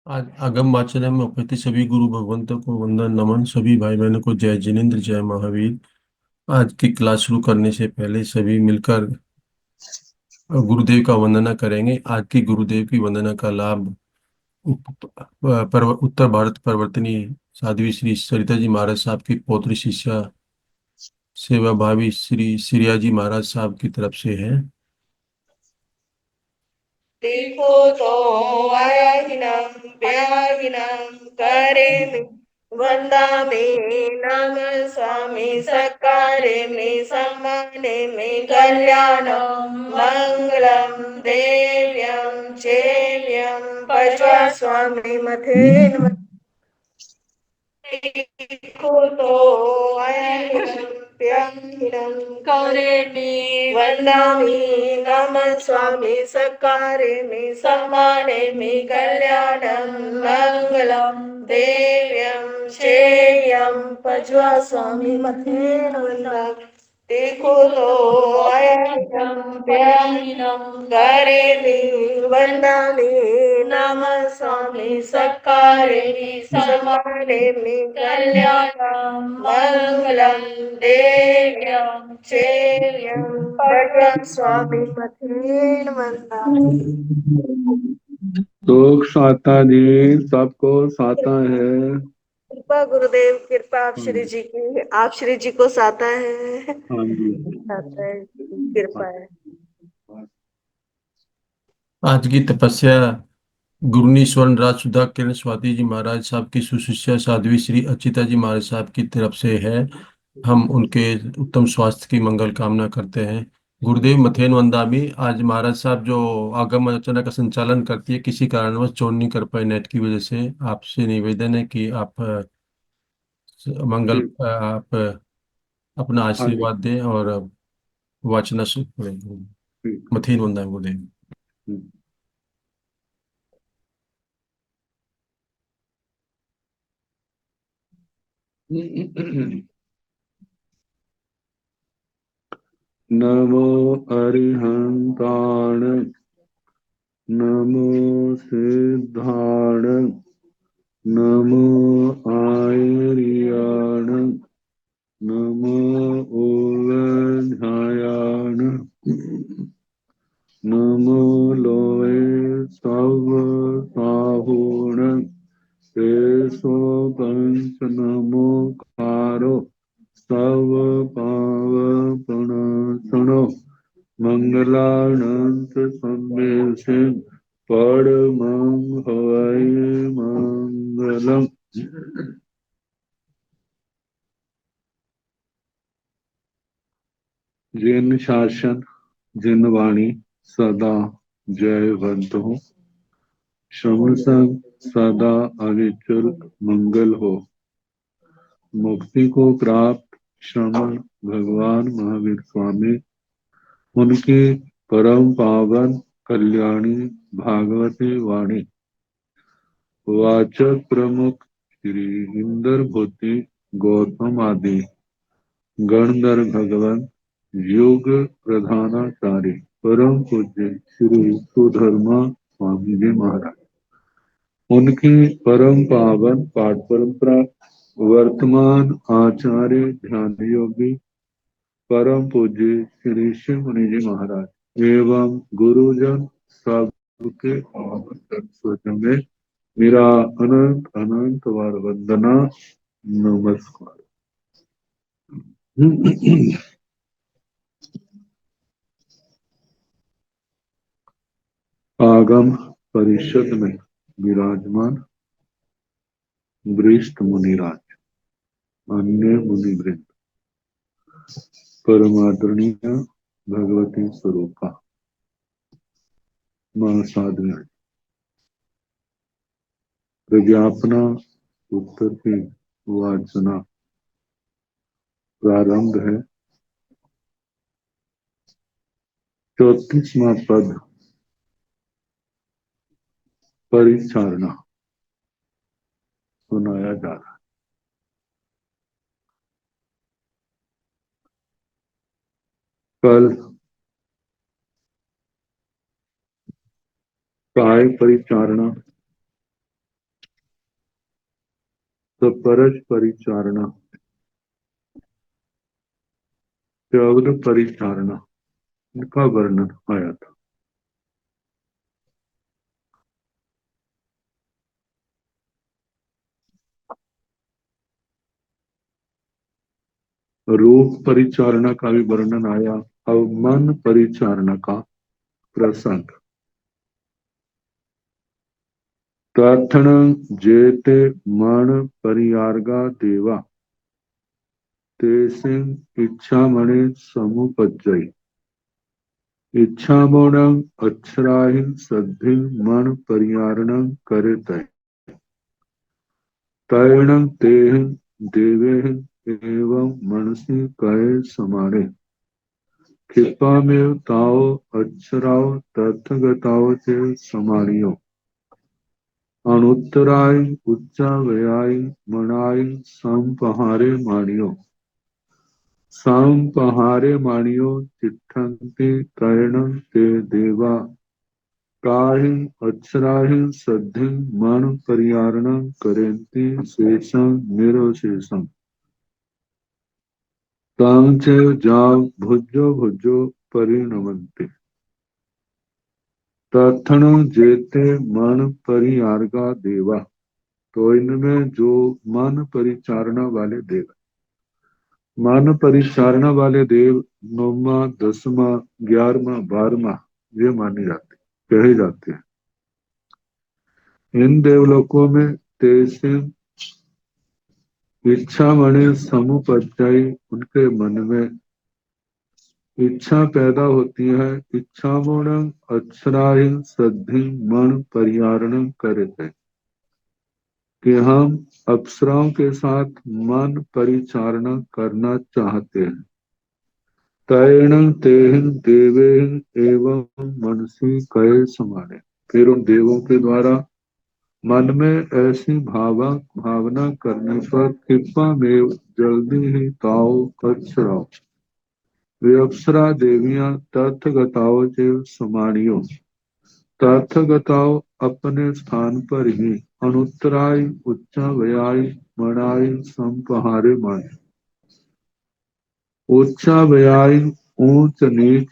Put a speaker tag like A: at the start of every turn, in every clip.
A: आज आगम वाचन में उपस्थित सभी गुरु भगवंतों को वंदन नमन। सभी भाई बहनों को जय जिनेन्द्र, जय महावीर। आज की क्लास शुरू करने से पहले सभी मिलकर गुरुदेव का वंदना करेंगे। आज की गुरुदेव की वंदना का लाभ उत्तर भारत परिवर्तनी साध्वी श्री सरिता जी महाराज साहब की पौत्री शिष्या सेवा भावी श्री सिरिया जी महाराज साहब की तरफ से है।
B: देखो तो आया ही नाम प्यार ही नाम करे में वंदा में नाम स्वामी सकारे में सम्माने में कल्याणम मंगलम देव्यम चेव्यम पशवा स्वामी मथेन कौरेणि वन्दामि नम स्वामी सकारे मे सम्माने मे कल्याणं मंगलम देव्यं श्रेयं पज्वा स्वामी मथेन वन्दामि देखो तो आयं प्यारिणं करेमि वन्दामि नम स्वामी सकारे समाने कल्याणं मंगलम देव्यं चेव्यं पद्म स्वामी मथेन वन्दामि।
C: तो साता जी सबको साता है।
B: कृपा गुरुदेव, कृपा आप
C: हाँ
B: श्री
C: जी,
B: जी की, आप श्री जी को साता है।
C: हाँ जी,
B: साता है, कृपा है।
A: आज की तपस्या गुरुनी स्वर्ण राज सुधा किरण स्वाति जी महाराज साहब की सुशिष्या साध्वी श्री अचिता जी महाराज साहब की तरफ से है। हम उनके उत्तम स्वास्थ्य की मंगल कामना करते हैं। गुरुदेव मथेन वंदामी आज महाराज साहब जो आगम रचना का संचालन करती है, किसी कारणवश ज्वाइन नहीं कर पाए नेट की वजह से। आपसे निवेदन है कि आप मंगल
C: ठीक,
A: आप अपना
C: हाँ जी,
A: आशीर्वाद दें और वाचना शुरू करें।
C: ठीक।
A: मथेन वंदामी गुरुदेव।
C: हम्म। नमो अरिहंताण, नमो सिद्धाण, नमो आयर्याण, नमो ओवध्यायाण, नमो लोए सव साहूण, तेसो पंच नमो कारो सव पाव प्रणसनो मंगलानंत संदेशे परमं हवै मंगलम। जिन शासन जिन वाणी सदा जयवंत हो, श्रवण संग सदा अविचल मंगल हो। मुक्ति को प्राप्त श्रमण भगवान महावीर स्वामी, उनकी परम पावन कल्याणी भागवती वाणी वाचक प्रमुख श्री इंदर भूति गौतम आदि गणधर भगवान योग प्रधानाचार्य परम पूज्य श्री सुधर्मा स्वामी जी महाराज, उनकी परम पावन पाठ परंपरा वर्तमान आचार्य ध्यान योगी परम पूज्य श्री शिव मुनि जी महाराज एवं गुरुजन सबके स्वजन में मेरा अनंत अनंत बार वंदना नमस्कार। आगम परिषद में विराजमान वरिष्ठ मुनिराज, अन्य मुनिवृंद, परमादरणीय भगवती स्वरूपा महासाध्वी, प्रज्ञापना उत्तर की वाचना प्रारंभ है। 34वां पद परिचारणा सुनाया जा रहा है। कल काय परिचारणा सपरस परिचारणा, त्याग परिचारणा, इनका वर्णन आया था। रूप परिचारणा का भी वर्णन आया। अब मन परिचारणा का प्रसंग। तथन जेते मन परियार्गा देवा तेसिंग इच्छा मणि समुपजय इच्छामोणं अक्षराहि सद्धि मन परियारणं करे तय तैणं तेह देवेह एवं मनसि कहे समाणे क्षिपामेव ताओ अक्षराओ तथगताओ चे समाणियो अनुत्तराय उच्चावयाय मनाय संपहारे माणियो संपहारे माणियो चिट्ठन्ति तैणं ते देवा काहि अक्षराहि सद्धि मन परियारणं करेन्ति शेषं निरवशेषम् तां च जाव भुजो भुजो परिणमन्ति तत्ण जेते मन परियार्गा देवा। तो इनमें जो मन परिचारणा वाले देव, मन परिचारणा वाले देव 9वां 10वां 11वां 12वां ये माने जाते कहे जाते हैं। इन देवलोकों में तेईस इच्छा मणि समुपजय, उनके मन में इच्छा पैदा होती है। इच्छा मूण अक्षराहि सद्धि मन परियारणं करते, कि हम अप्सराओं के साथ मन परिचारणा करना चाहते हैं। तैण तेहन देवेन एवं मनसी कहे समाने, फिर उन देवों के द्वारा मन में ऐसी भावना करने पर कृपा में जल्दी ही ताओ अक्षराओ वे अप्सरा देवियां तथगताओ से समाणियों, तथगताओ अपने स्थान पर ही अनुत्तराय उच्चावयाय मणाय संपहारे माने, उच्चावयाय ऊंच नीच,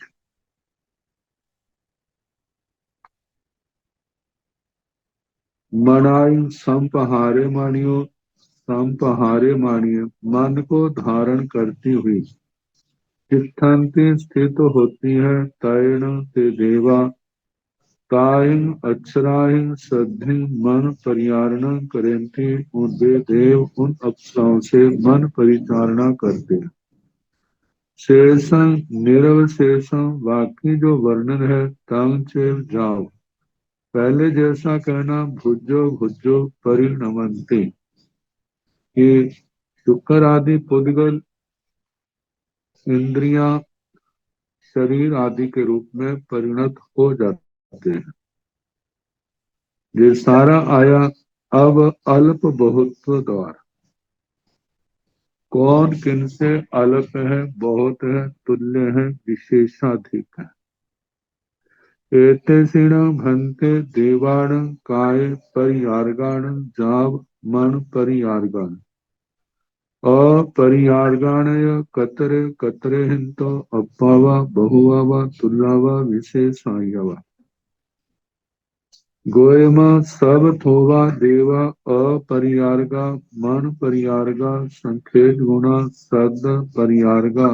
C: मनाई संपहारे मानियो, संपहारे मानियो मन को धारण करती हुई, तिष्ठन्ति स्थित होती है, तैण ते देवा ताहिं अक्षराहिं सद्धि मन परियारणं करेंति, उन देव उन अप्सराओं से मन परिचारणा करते हैं। शेषं निरवशेषं, बाकी जो वर्णन है तंग चेव जाओ, पहले जैसा कहना भुजो भुजो परिणमन्ति, कि शुक्र आदि पुद्गल इंद्रियां शरीर आदि के रूप में परिणत हो जाते हैं। ये सारा आया अब अल्प बहुत्व द्वारा। कौन किनसे अल्प है, बहुत है, तुल्य है, विशेषाधिक है। एतेषिण भन्ते देवाण काय परियार्गाण जाव मन परियार्गाण अपरियार्गाणय कतरे कतरे हिंतो अप्पावा बहुवा तुल्लावा विशेषायवा गोयमा सब थोवा देवा अपरियार्गा मन परियार्गा संखेज गुणा सद परियार्गा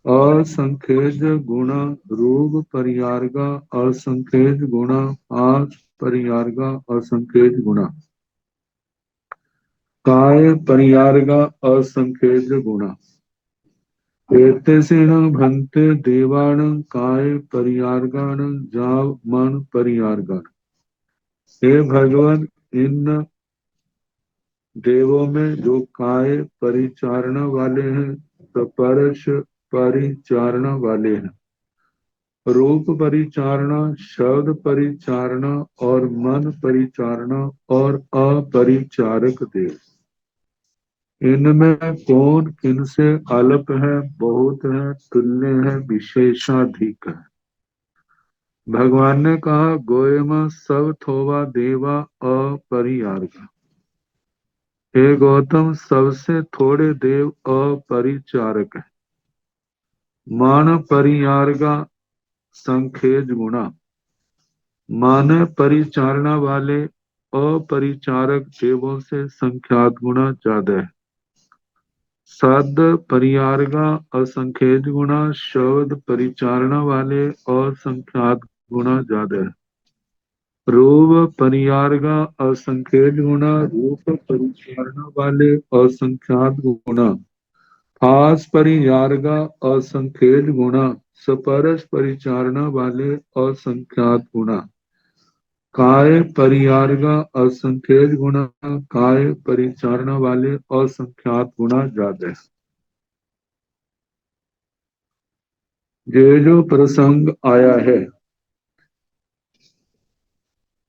C: असंखेज गुणा रूप परियार्गा असंखेज गुणा आस परियार्गा असंखेज गुणा काय परियार्गा असंखेज गुणा एतेषिण भन्ते देवाण काय परियार्गाण जाव मन परियार्गाण। हे भगवान, इन देवों में जो काय परिचारणा वाले हैं, सपरश परिचारणा वाले हैं, रूप परिचारणा, शब्द परिचारणा और मन परिचारणा और अपरिचारक देव, इनमें कौन किनसे अल्प है, बहुत है, तुल्य है, विशेषाधिक है। भगवान ने कहा गोयमा सब थोवा देवा अपरियार्गा, हे गौतम, सबसे थोड़े देव अपरिचारक है। मान परियारगा संखेज गुणा। मान परिचारणा वाले अपरिचारक देवों से संख्यात गुणा ज्यादा है। सद परियारगा असंख्येज गुणा, शब्द परिचारणा वाले असंख्यात गुणा ज्यादा है। रूप परियारगा असंख्येज गुणा, रूप परिचारणा वाले असंख्यात गुणा। फास परियारगा असंख्येज गुणा, स्पर्श परिचारणा वाले असंख्यात गुणा। काय परियारगा असंख्येज गुणा, काय परिचारणा वाले असंख्यात गुणा ज्यादा है। ये जो प्रसंग आया है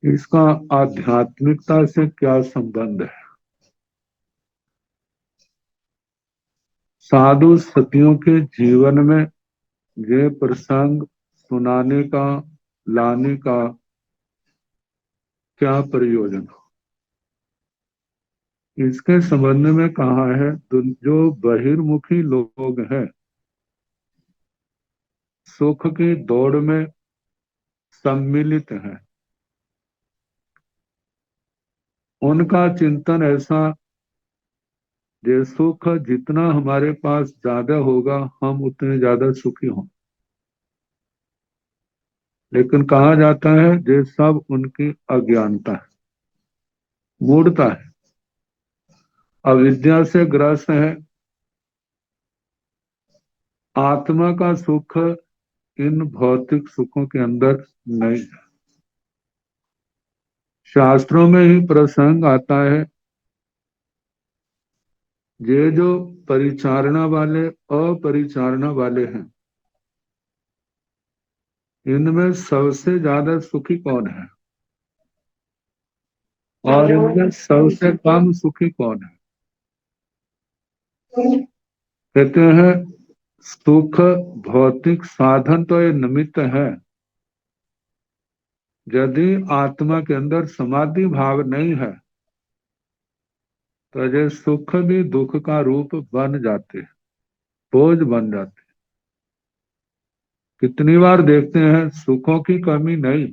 C: इसका आध्यात्मिकता से क्या संबंध है? साधु सतियों के जीवन में ये प्रसंग सुनाने का, लाने का क्या प्रयोजन? इसके संबंध में कहा है जो बहिर्मुखी लोग हैं, सुख की दौड़ में सम्मिलित हैं, उनका चिंतन ऐसा, ये सुख जितना हमारे पास ज्यादा होगा हम उतने ज्यादा सुखी हों। लेकिन कहा जाता है ये सब उनकी अज्ञानता है, मूढ़ता है, अविद्या से ग्रस्त है। आत्मा का सुख इन भौतिक सुखों के अंदर नहीं है। शास्त्रों में ही प्रसंग आता है, ये जो परिचारणा वाले अपरिचारणा वाले हैं, इनमें सबसे ज्यादा सुखी कौन है और इनमें सबसे कम सुखी कौन है? कहते हैं सुख भौतिक साधन तो ये निमित्त है। यदि आत्मा के अंदर समाधि भाव नहीं है तो ये सुख भी दुख का रूप बन जाते, बोझ बन जाते। कितनी बार देखते हैं सुखों की कमी नहीं,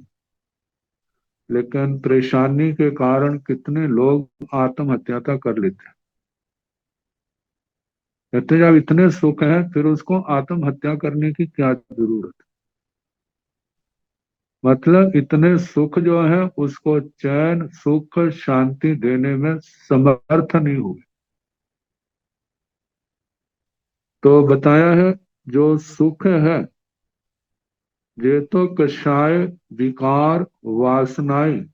C: लेकिन परेशानी के कारण कितने लोग आत्महत्या तक कर लेते हैं। कहते जब इतने सुख हैं फिर उसको आत्महत्या करने की क्या जरूरत है? मतलब इतने सुख जो है उसको चैन सुख शांति देने में समर्थ नहीं हुए। तो बताया है जो सुख है ये तो कषाय विकार वासनाएं,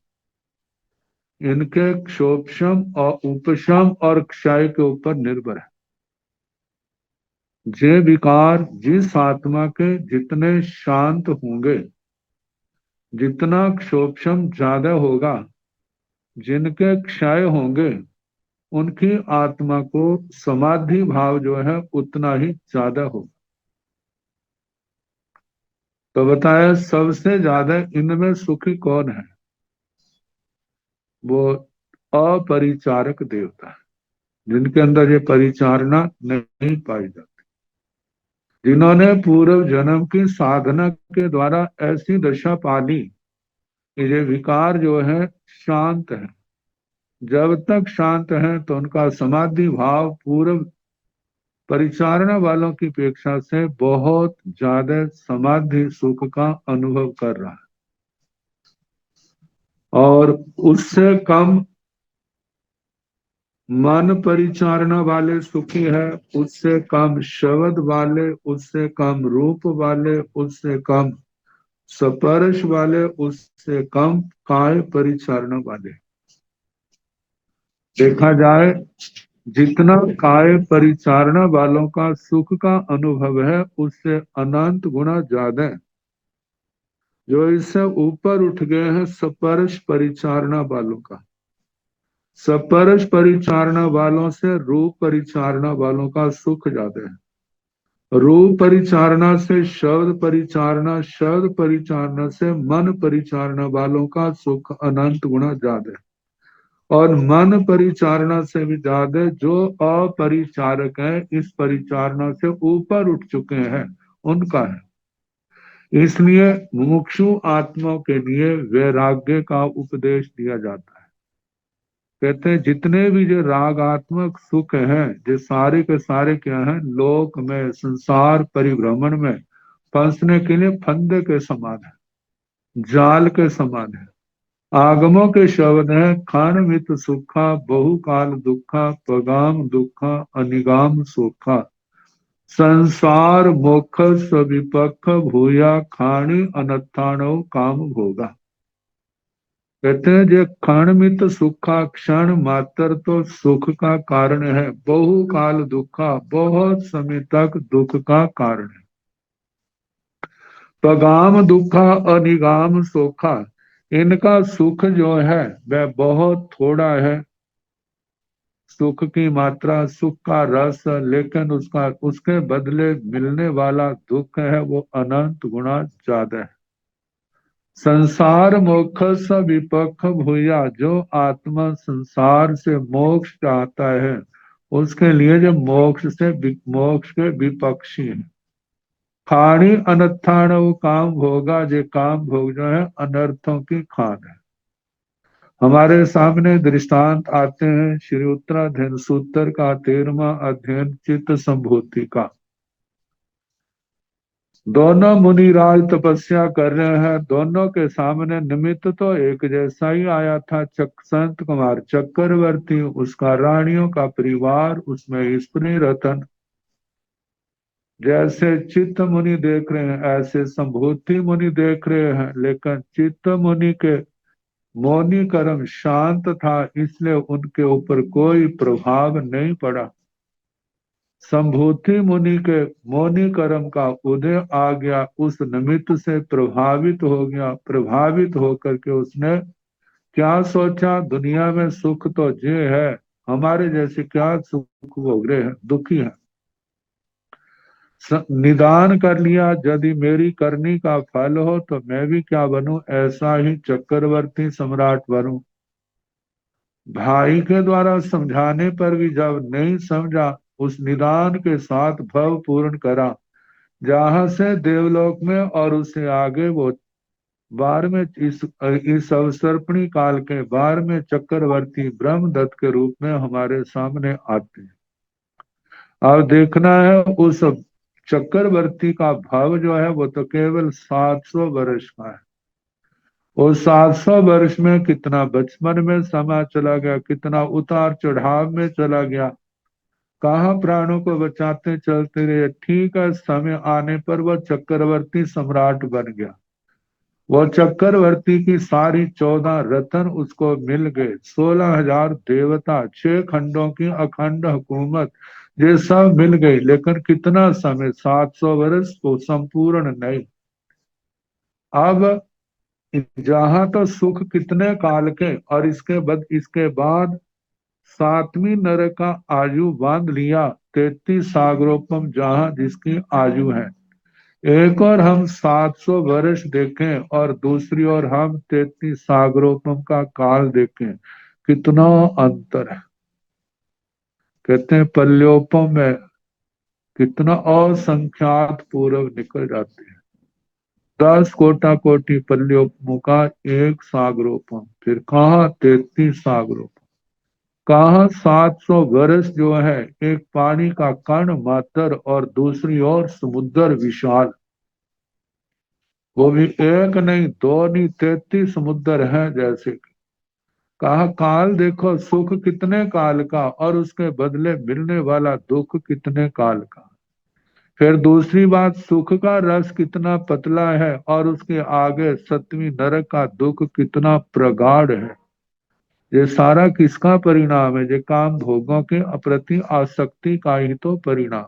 C: इनके क्षोभशम और उपशम और क्षय के ऊपर निर्भर है। ये विकार जिस आत्मा के जितने शांत होंगे, जितना क्षोभशम ज्यादा होगा, जिनके क्षय होंगे, उनकी आत्मा को समाधि भाव जो है उतना ही ज्यादा होगा। तो बताया सबसे ज्यादा इनमें सुखी कौन है? वो अपरिचारक देवता है, जिनके अंदर ये परिचारणा नहीं पाई जाती, जिन्होंने पूर्व जन्म की साधना के द्वारा ऐसी दशा पाली कि ये विकार जो है शांत है। जब तक शांत है तो उनका समाधि भाव पूर्व परिचारणा वालों की अपेक्षा से बहुत ज्यादा समाधि सुख का अनुभव कर रहा है। और उससे कम मन परिचारणा वाले सुखी है, उससे कम शब्द वाले, उससे कम रूप वाले, उससे कम स्पर्श वाले, उससे कम काय परिचारणा वाले। देखा जाए जितना काय परिचारणा वालों का सुख का अनुभव है उससे अनंत गुना ज्यादा है जो इससे ऊपर उठ गए हैं स्पर्श परिचारणा वालों का। स्पर्श परिचारणा वालों से रूप परिचारणा वालों का सुख ज्यादा है। रूप परिचारणा से शब्द परिचारणा, शब्द परिचारणा से मन परिचारणा वालों का सुख अनंत गुना ज्यादा है। और मन परिचारणा से भी ज्यादा जो अपरिचारक है, इस परिचारणा से ऊपर उठ चुके हैं, उनका है। इसलिए मुमुक्षु आत्मा के लिए वैराग्य का उपदेश दिया जाता है। कहते हैं जितने भी जो रागात्मक सुख हैं, जो सारे के सारे क्या हैं, लोक में, संसार परिभ्रमण में फंसने के लिए फंदे के समान है, जाल के समान है। आगमों के शब्द है, खान मित सुखा बहुकाल दुखा पगाम दुखा अनिगाम सुखा संसार मोक्ष सविपक्ष भूया खाणी अनत्थाणो काम भोगा। कहते हैं जो क्षण मित सुखा, क्षण मात्र तो सुख का कारण है, बहुकाल दुखा बहुत समय तक दुख का कारण है। पगाम दुखा अनिगाम सोखा, इनका सुख जो है वह बहुत थोड़ा है, सुख की मात्रा, सुख का रस, लेकिन उसका उसके बदले मिलने वाला दुख है वो अनंत गुना ज्यादा है। संसार मोक्ष विपक्ष भूया, जो आत्मा संसार से मोक्ष चाहता है उसके लिए जो मोक्ष के विपक्षी है। खाणी अनर्थाण काम भोगा, जे काम भोग जो है अनर्थों की खान है। हमारे सामने दृष्टांत आते हैं श्री उत्तराधीन सूत्र का 13वां अध्ययन चित्त संभूति का। दोनों मुनिराज तपस्या कर रहे हैं, दोनों के सामने निमित्त तो एक जैसा ही आया था, संत कुमार चक्रवर्ती, उसका रानियों का परिवार, उसमें स्त्री रतन। जैसे चित्त मुनि देख रहे हैं ऐसे संभूति मुनि देख रहे हैं, लेकिन चित्त मुनि के मौनी कर्म शांत था, इसलिए उनके ऊपर कोई प्रभाव नहीं पड़ा। संभूति मुनि के मौनी कर्म का उदय आ गया, उस निमित्त से प्रभावित हो गया। प्रभावित होकर के उसने क्या सोचा, दुनिया में सुख तो जे है, हमारे जैसे क्या सुख भोग रहे हैं, दुखी है। निदान कर लिया, यदि मेरी करनी का फल हो तो मैं भी क्या बनूं, ऐसा ही चक्रवर्ती सम्राट बनूं। भाई के द्वारा समझाने पर भी जब नहीं समझा, उस निदान के साथ भव पूर्ण करा, जहां से देवलोक में और उससे आगे वो 12वें इस अवसर्पणी काल के 12वें चक्रवर्ती ब्रह्मदत्त के रूप में हमारे सामने आते हैं। अब देखना है उस चक्रवर्ती का भाव जो है वो तो केवल 700 वर्ष का है। उस 700 वर्ष में कितना बचपन में समय चला गया, कितना उतार चढ़ाव में चला गया, कहाँ प्राणों को बचाते चलते रहे। ठीक है, समय आने पर वह चक्रवर्ती सम्राट बन गया। वो चक्रवर्ती की सारी 14 रत्न उसको मिल गए, 16,000 देवता, 6 खंडों की अखंड हुकूमत, ये सब मिल गई। लेकिन कितना समय, 700 वर्ष को संपूर्ण नहीं। अब जहां तो सुख कितने काल के, और इसके बाद 7वीं नरक का आयु बांध लिया, 33 सागरोपम जहां जिसकी आयु है। एक और हम 700 वर्ष देखें और दूसरी ओर हम 33 सागरोपम का काल देखें, कितना अंतर है। कहते हैं पल्योपम में कितना असंख्यात पूर्व निकल जाते हैं। 10 कोटा कोटि पल्योपमों का एक सागरोपम, फिर कहाँ 33 सागरोपम, कहाँ 700 वर्ष जो है एक पानी का कण मात्र, और दूसरी ओर समुद्र विशाल, वो भी एक नहीं, दो नहीं, 33 समुद्र हैं जैसे। कहा काल देखो, सुख कितने काल का और उसके बदले मिलने वाला दुख कितने काल का। फिर दूसरी बात, सुख का रस कितना पतला है और उसके आगे 7वीं नरक का दुख कितना प्रगाढ़ है। ये सारा किसका परिणाम है? ये काम भोगों के प्रति आसक्ति का ही तो परिणाम।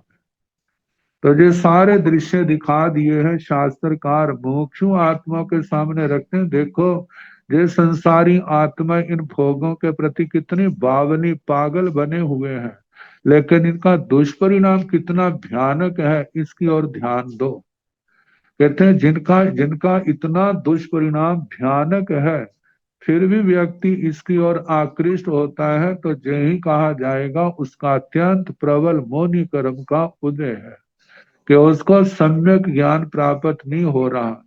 C: तो ये सारे दृश्य दिखा दिए हैं शास्त्रकार, मुमुक्षु आत्मा के सामने रखते हैं। देखो ये संसारी आत्मा इन भोगों के प्रति कितनी बावली पागल बने हुए हैं, लेकिन इनका दुष्परिणाम कितना भयानक है, इसकी ओर ध्यान दो। कहते हैं जिनका जिनका इतना दुष्परिणाम भयानक है, फिर भी व्यक्ति इसकी ओर आकृष्ट होता है तो यही कहा जाएगा उसका अत्यंत प्रबल मोनि कर्म का उदय है, कि उसको सम्यक ज्ञान प्राप्त नहीं हो रहा,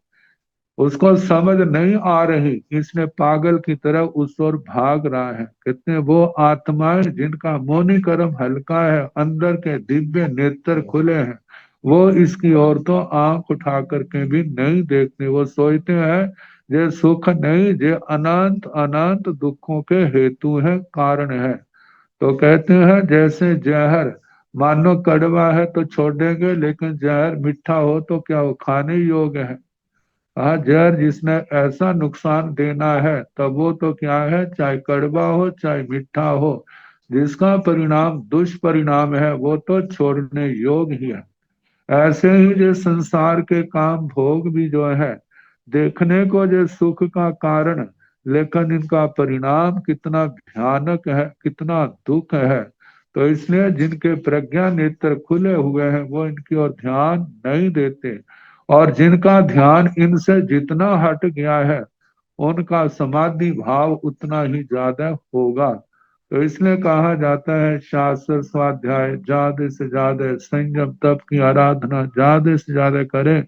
C: उसको समझ नहीं आ रही, इसने पागल की तरह उस ओर भाग रहा है। कितने वो आत्माएं जिनका मोनि कर्म हल्का है, अंदर के दिव्य नेत्र खुले हैं, वो इसकी ओर तो आंख उठा करके भी नहीं देखते। वो सोचते हैं ये सुख नहीं, ये अनंत अनंत दुखों के हेतु है, कारण है। तो कहते हैं जैसे जहर मानो कड़वा है तो छोड़ेंगे, लेकिन जहर मीठा हो तो क्या वो खाने योग्य है? हाँ, जहर जिसने ऐसा नुकसान देना है तब वो तो क्या है, चाहे कड़वा हो चाहे मीठा हो, जिसका परिणाम दुष्परिणाम है वो तो छोड़ने योग्य ही है। ऐसे ही जो संसार के काम भोग भी जो है, देखने को जो सुख का कारण, लेकिन इनका परिणाम कितना भयानक है, कितना दुख है। तो इसलिए जिनके प्रज्ञा नेत्र खुले हुए हैं वो इनकी ओर ध्यान नहीं देते, और जिनका ध्यान इनसे जितना हट गया है उनका समाधि भाव उतना ही ज्यादा होगा। तो इसलिए कहा जाता है शास्त्र स्वाध्याय ज्यादा से ज्यादा, संयम तप की आराधना ज्यादा से ज्यादा करें,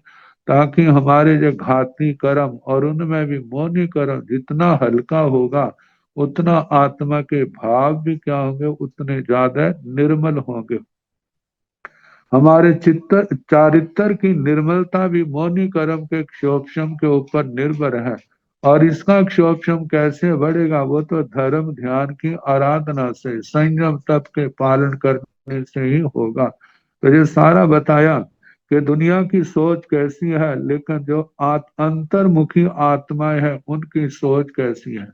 C: ताकि हमारे जो घाती कर्म और उनमें भी मौनी कर्म जितना हल्का होगा, उतना आत्मा के भाव भी क्या होंगे, उतने ज्यादा निर्मल होंगे। हमारे चित्त चारित्र की निर्मलता भी मौनी कर्म के क्षोभशम के ऊपर निर्भर है। और इसका क्षोभशम कैसे बढ़ेगा, वो तो धर्म ध्यान की आराधना से, संयम तप के पालन करने से ही होगा। तो ये सारा बताया कि दुनिया की सोच कैसी है, लेकिन जो अंतर्मुखी आत्माएं हैं उनकी सोच कैसी है।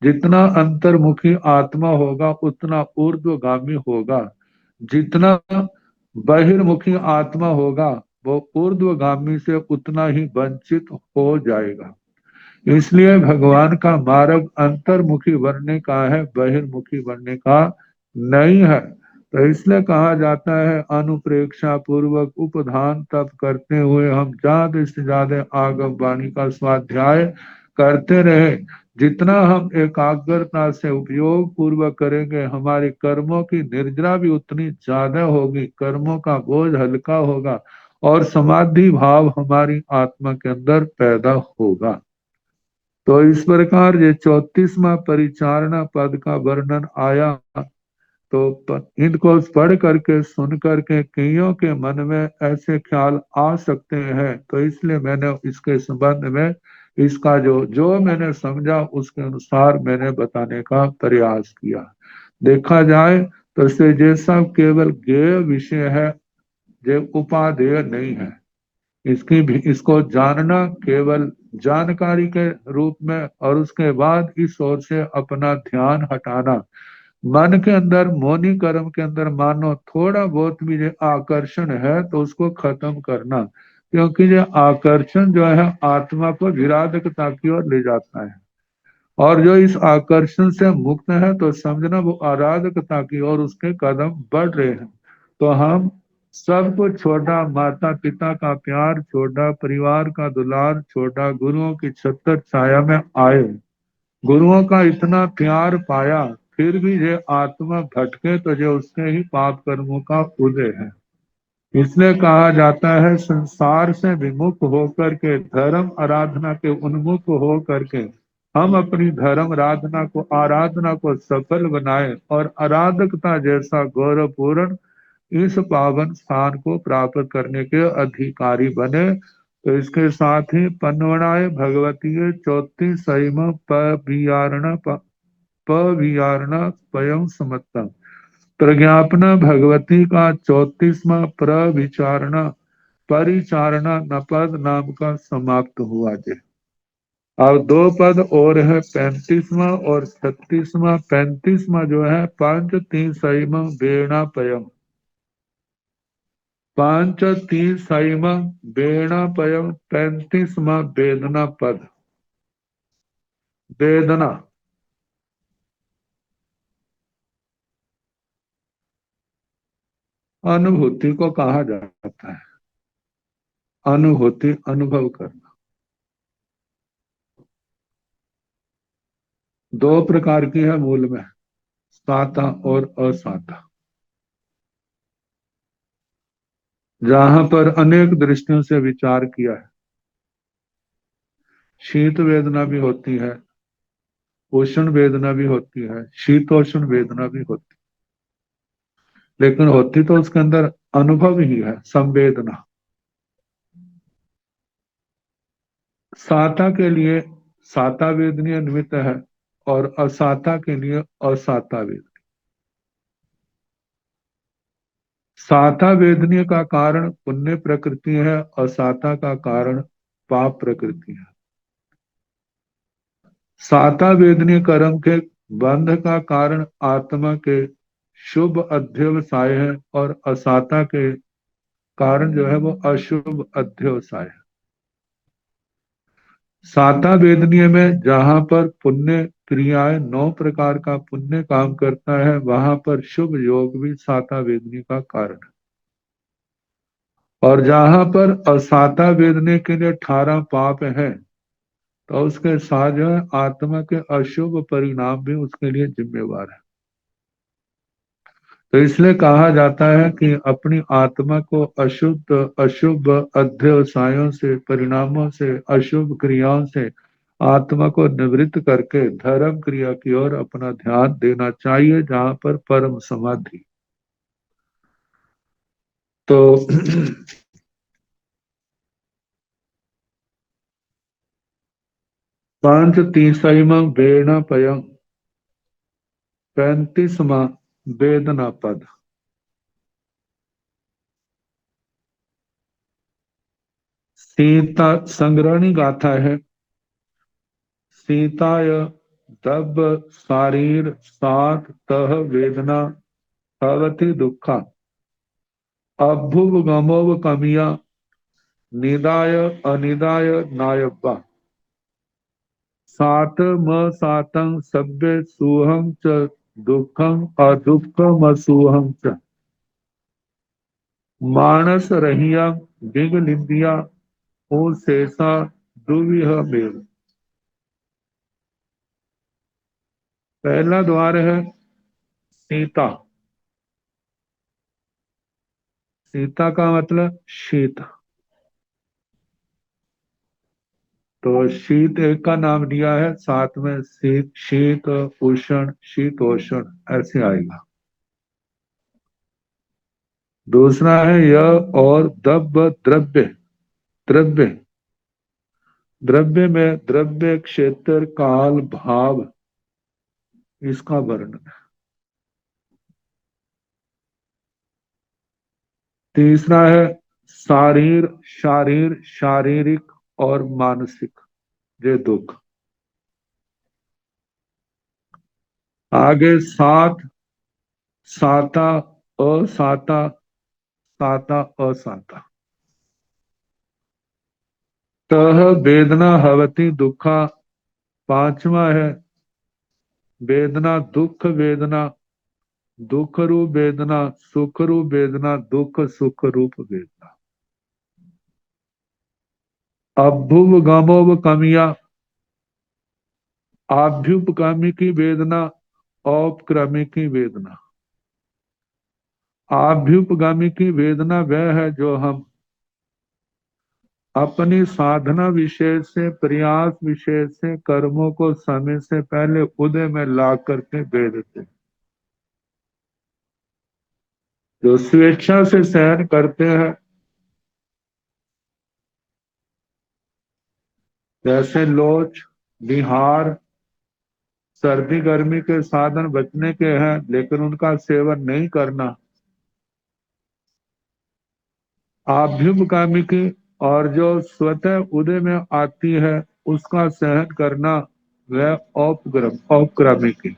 C: जितना अंतर्मुखी आत्मा होगा उतना ऊर्ध्वगामी होगा, जितना बहिर्मुखी आत्मा होगा वो ऊर्ध्वगामी से उतना ही वंचित हो जाएगा। इसलिए भगवान का मार्ग अंतर्मुखी बनने का है, बहिर्मुखी बनने का नहीं है। तो इसलिए कहा जाता है अनुप्रेक्षा पूर्वक उपधान तप करते हुए हम ज्यादा से ज्यादा आगम वाणी का स्वाध्याय करते रहे। जितना हम एकाग्रता से उपयोग पूर्वक करेंगे, हमारे कर्मों की निर्जरा भी उतनी ज्यादा होगी, कर्मों का बोझ हल्का होगा, और समाधि भाव हमारी आत्मा के अंदर पैदा होगा। तो इस प्रकार ये 34वां परिचारणा पद का वर्णन आया। तो इनको पढ़ करके सुन करके कईयों के मन में ऐसे ख्याल आ सकते हैं, तो इसलिए मैंने इसके संबंध में इसका जो जो मैंने समझा उसके अनुसार मैंने बताने का प्रयास किया। देखा जाए तो से ये सब केवल ज्ञेय विषय है, जो उपादेय नहीं है। इसकी भी इसको जानना केवल जानकारी के रूप में, और उसके बाद इस ओर से अपना ध्यान हटाना। मन के अंदर मौनी कर्म के अंदर मानो थोड़ा बहुत भी जो आकर्षण है तो उसको खत्म करना, क्योंकि ये आकर्षण जो है आत्मा को विराधकता की ओर ले जाता है, और जो इस आकर्षण से मुक्त है तो समझना वो आराधकता की ओर उसके कदम बढ़ रहे हैं। तो हम सब कुछ छोटा, माता पिता का प्यार छोटा, परिवार का दुलार छोटा, गुरुओं की छत्र छाया में आए, गुरुओं का इतना प्यार पाया, फिर भी ये आत्मा भटके तो ये उसके ही पाप कर्मों का उदय है। इसलिए कहा जाता है संसार से विमुख होकर के, धर्म आराधना के उन्मुख हो करके हम अपनी धर्म आराधना को सफल बनाए, और आराधकता जैसा गौरवपूर्ण इस पावन स्थान को प्राप्त करने के अधिकारी बने। तो इसके साथ ही पन्वणाय भगवतीय 34 पवियारण स्वयं समत्ता, प्रज्ञापना भगवती का 34वां प्रविचारणा परिचारणा नपद नाम का समाप्त हुआ जी। अब दो पद और है, 35वां और 36वां। 35वां जो है पंच तीन सैम बेणा पयम, पांच तीन सैम बेणा पयम। 35वां वेदना पद, वेदना अनुभूति को कहा जाता है, अनुभूति अनुभव करना। दो प्रकार की है मूल में, साता और असाता। जहां पर अनेक दृष्टियों से विचार किया है, शीत वेदना भी होती है, उष्ण वेदना भी होती है, शीतोष्ण वेदना भी होती है, लेकिन होती तो उसके अंदर अनुभव ही है, संवेदना। साता के लिए साता वेदनीय निमित्त है और असाता के लिए असाता वेदनीय। साता वेदनीय का कारण पुण्य प्रकृति है, असाता का कारण पाप प्रकृति है। साता वेदनीय कर्म के बंध का कारण आत्मा के शुभ अध्यवसाय है और असाता के कारण जो है वो अशुभ अध्यवसाय है। साता वेदनीय में जहां पर पुण्य क्रियाएं 9 प्रकार का पुण्य काम करता है, वहां पर शुभ योग भी साता वेदनीय का कारण है। और जहां पर असाता वेदनीय के लिए 18 पाप है, तो उसके साथ जो है आत्मा के अशुभ परिणाम भी उसके लिए जिम्मेवार है। तो इसलिए कहा जाता है कि अपनी आत्मा को अशुद्ध अशुभ अध्यवसायों से, परिणामों से, अशुभ क्रियाओं से आत्मा को निवृत्त करके धर्म क्रिया की ओर अपना ध्यान देना चाहिए, जहां पर परम समाधि। तो पांच तीसईम वेण पयम 35वां वेदना पद। सीता संग्रहणी गाथा है। सीताय दब शारीर सात तह वेदना भवति दुखा अभुव गमोव कमिया निदाय अनिदाय नायब्बा सात म सातं सभ्य सुहं च दुखं अदुःखम असुहं च मानस रहिया दिग निंदिया ओ शेषा दुविह मेव। पहला द्वार है सीता। सीता का मतलब शीत। तो शीत एक का नाम दिया है, साथ में शीत शीत उष्ण शीतोष्ण ऐसे आएगा। दूसरा है यह और दब द्रव्य। द्रव्य द्रव्य में द्रव्य क्षेत्र काल भाव इसका वर्णन है। तीसरा है शारीर शारीर शारीरिक और मानसिक ये दुख। आगे सात साता असाता साता असाता। तह वेदना हवती दुखा पांचवा है वेदना दुख वेदना दुख रूप वेदना सुख रूप वेदना दुख सुख रूप वेदना। अभुव गमोव कमिया आभ्युपगामी की वेदना औपक्रमी की वेदना। आभ्युपगामी की वेदना वह है जो हम अपनी साधना विशेष से, प्रयास विशेष से, कर्मों को समय से पहले उदय में ला करके दे देते, जो स्वेच्छा से सहन करते हैं। जैसे लोच बिहार सर्दी गर्मी के साधन बचने के हैं, लेकिन उनका सेवन नहीं करना आभ्युपगामी की। और जो स्वतः उदय में आती है उसका सहन करना वह औपक्रमी की।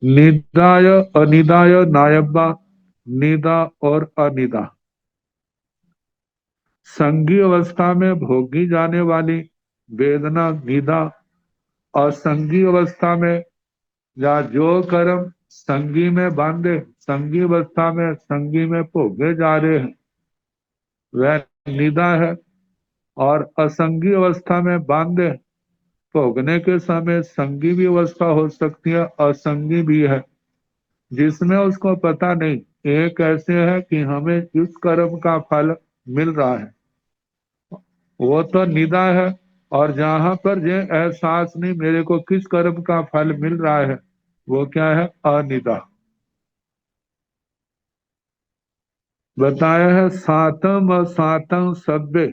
C: निदाय अनिदाय नायब्बा निदा और अनिदा संगी अवस्था में भोगी जाने वाली वेदना निदा। और संगी अवस्था में या जो कर्म संगी में बांधे, संगी अवस्था में संगी में भोगे जा रहे हैं वह निदा है। और असंगी अवस्था में बांधे भोगने के समय संगी भी अवस्था हो सकती है, असंगी भी है, जिसमें उसको पता नहीं। एक ऐसे है कि हमें इस कर्म का फल मिल रहा है, वो तो निदा है। और जहां पर ये एहसास नहीं मेरे को किस कर्म का फल मिल रहा है, वो क्या है? अनिदा। बताया है सातम असातम सभ्य।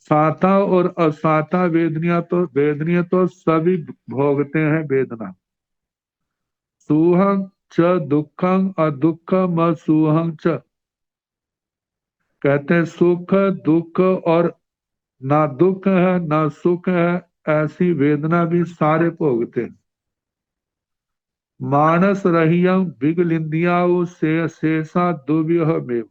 C: साता और असाता वेदनीय तो सभी भोगते हैं वेदना। सुहं च दुखं अदुखम असुहं च। कहते हैं सुख दुख और ना दुख है ना सुख है, ऐसी वेदना भी सारे भोगते हैं। मानस रहियम विगलिंदियाओ से शेषा दुव्यह में।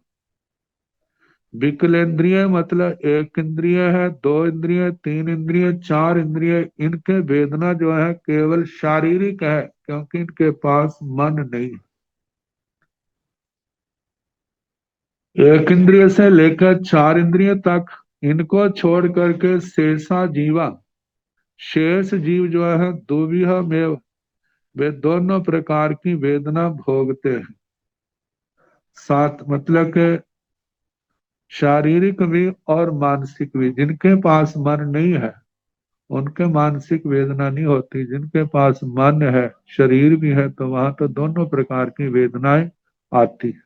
C: विकलेंद्रिय मतलब एक इंद्रिय है, दो इंद्रिय, तीन इंद्रिय, चार इंद्रिय, इनके वेदना जो है केवल शारीरिक है, क्योंकि इनके पास मन नहीं है। एक इंद्रिय से लेकर चार इंद्रिय तक, इनको छोड़ करके शेषा जीवा, शेष जीव जो है दुविह में, वे दोनों प्रकार की वेदना भोगते हैं। सात मतलब के शारीरिक भी और मानसिक भी। जिनके पास मन नहीं है उनके मानसिक वेदना नहीं होती, जिनके पास मन है, शरीर भी है, तो वहां तो दोनों प्रकार की वेदनाएं आती है।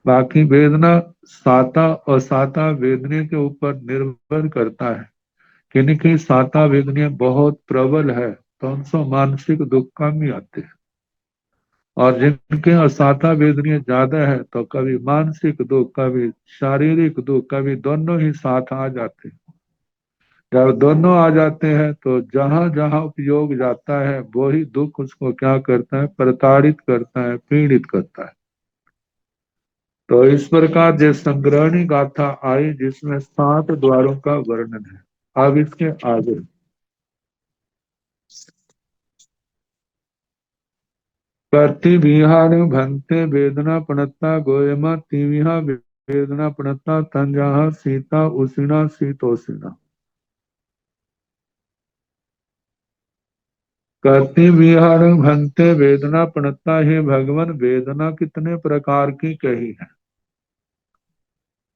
C: बाकी वेदना साता और साता वेदने के ऊपर निर्भर करता है। किन्हीं साता वेदना बहुत प्रबल है तो उनसे मानसिक दुख कम ही आते हैं, और जिनके असाता वेदना ज्यादा है तो कभी मानसिक दुख, कभी शारीरिक दुख, कभी दोनों ही साथ आ जाते हैं। जब दोनों आ जाते हैं तो जहां जहां उपयोग जाता है वही दुख उसको क्या करता है? प्रताड़ित करता है, पीड़ित करता है। तो इस प्रकार जो संग्रहणी गाथा आई जिसमें 7 द्वारों का वर्णन है। अब इसके आगे करती विहार भंते वेदना प्रणता गोयमा तिविहा वेदना प्रणता तंजाहा सीता उसीना शीतोसीना। करती विहार भंते वेदना प्रणता, हे भगवान वेदना कितने प्रकार की कही है।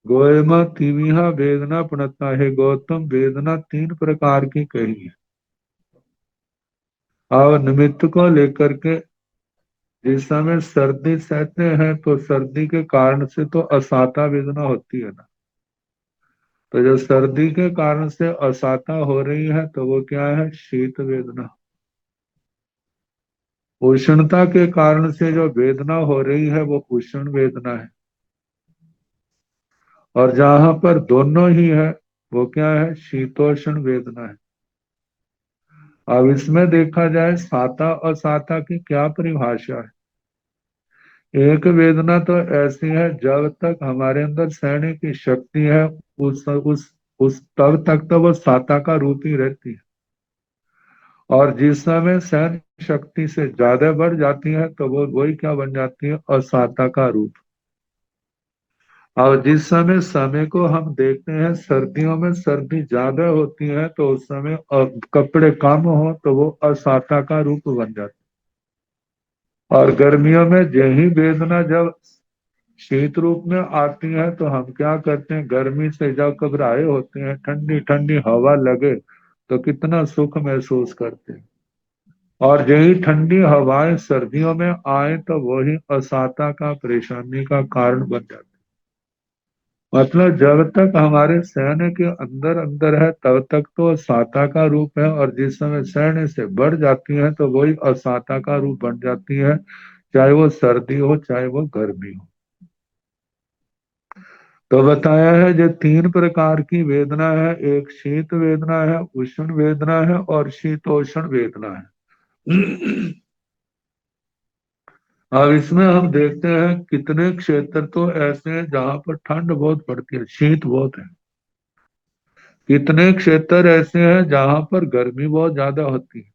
C: गोयमा तिविहा वेदना प्रणता, है गौतम वेदना 3 प्रकार की कही है। और निमित्त को लेकर के जिस समय सर्दी सहते हैं तो सर्दी के कारण से तो असाता वेदना होती है ना। तो जो सर्दी के कारण से असाता हो रही है तो वो क्या है? शीत वेदना। उष्णता के कारण से जो वेदना हो रही है वो उष्ण वेदना है। और जहां पर दोनों ही है वो क्या है? शीतोष्ण वेदना है। अब इसमें देखा जाए साता और साता की क्या परिभाषा है। एक वेदना तो ऐसी है जब तक हमारे अंदर सहने की शक्ति है, उस तब तक तो वो साता का रूप ही रहती है। और जिस समय सहन शक्ति से ज्यादा बढ़ जाती है तो वो वही क्या बन जाती है? असाता का रूप। और जिस समय को हम देखते हैं सर्दियों में सर्दी ज्यादा होती है तो उस समय कपड़े कम हो तो वो असाता का रूप बन जाता है। और गर्मियों में यही वेदना जब शीत रूप में आती है तो हम क्या करते हैं? गर्मी से जब घबराए होते हैं, ठंडी ठंडी हवा लगे तो कितना सुख महसूस करते हैं। और यही ठंडी हवाएं सर्दियों में आए तो वही असाता का, परेशानी का कारण बन जाती है। मतलब जब तक हमारे सहने के अंदर अंदर है तब तक तो असाता का रूप है, और जिस समय सहने से बढ़ जाती है तो वही असाता का रूप बन जाती है, चाहे वो सर्दी हो चाहे वो गर्मी हो। तो बताया है जो 3 प्रकार की वेदना है, एक शीत वेदना है, उष्ण वेदना है और शीतोष्ण वेदना है। अब इसमें हम देखते हैं कितने क्षेत्र तो ऐसे हैं जहां पर ठंड बहुत पड़ती है, शीत बहुत है। कितने क्षेत्र ऐसे हैं जहां पर गर्मी बहुत ज्यादा होती है।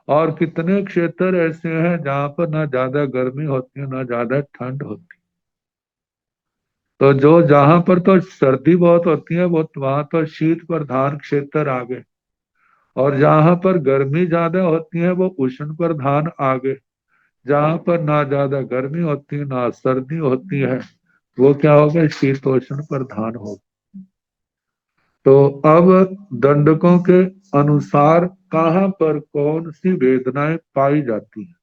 C: और कितने क्षेत्र ऐसे हैं जहां पर ना ज्यादा गर्मी होती है ना ज्यादा ठंड होती है। तो जो जहां पर तो सर्दी बहुत होती है वो वहां तो शीत प्रधान क्षेत्र आ गए। और जहां पर गर्मी ज्यादा होती है वो उष्ण प्रधान आगे, जहां पर ना ज्यादा गर्मी होती है ना सर्दी होती है वो क्या होगा, शीतोष्ण प्रधान होगा। तो अब दंडकों के अनुसार कहाँ पर कौन सी वेदनाएं पाई जाती है।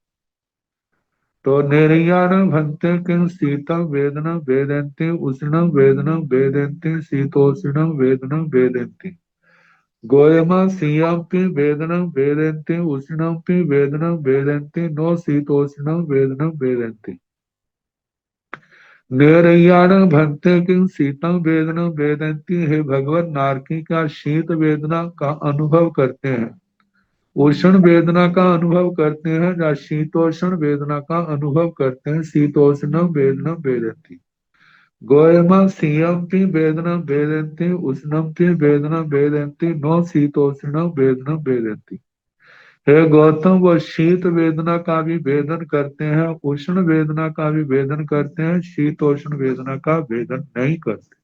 C: तो निर्याण भंते किं शीतम वेदना वेदन्ति उष्णम वेदना वेदन्ति शीतोष्णम वेदना वेदन्ति गोयमा सीयमपि वेदना वेदन्ति उष्णमपि वेदना वेदन्ति नो शीतोष्णम वेदना वेदन्ति निर्याण भंते किं शीतम वेदना वेदन्ति। हे भगवान, नारकी का शीत वेदना का अनुभव करते हैं, उष्ण वेदना का अनुभव करते हैं या शीतोष्ण वेदना का अनुभव करते हैं। शीतोष्ण वेदना वेदन्ति गोयमा सीयमपि वेदना वेदन्ति उष्णमपि वेदना वेदन्ति नो शीतोष्ण वेदना वेदन्ति। हे गौतम, वो शीत वेदना का भी वेदन करते हैं, उष्ण वेदना का भी वेदन करते हैं, शीतोष्ण वेदना का वेदन नहीं करते।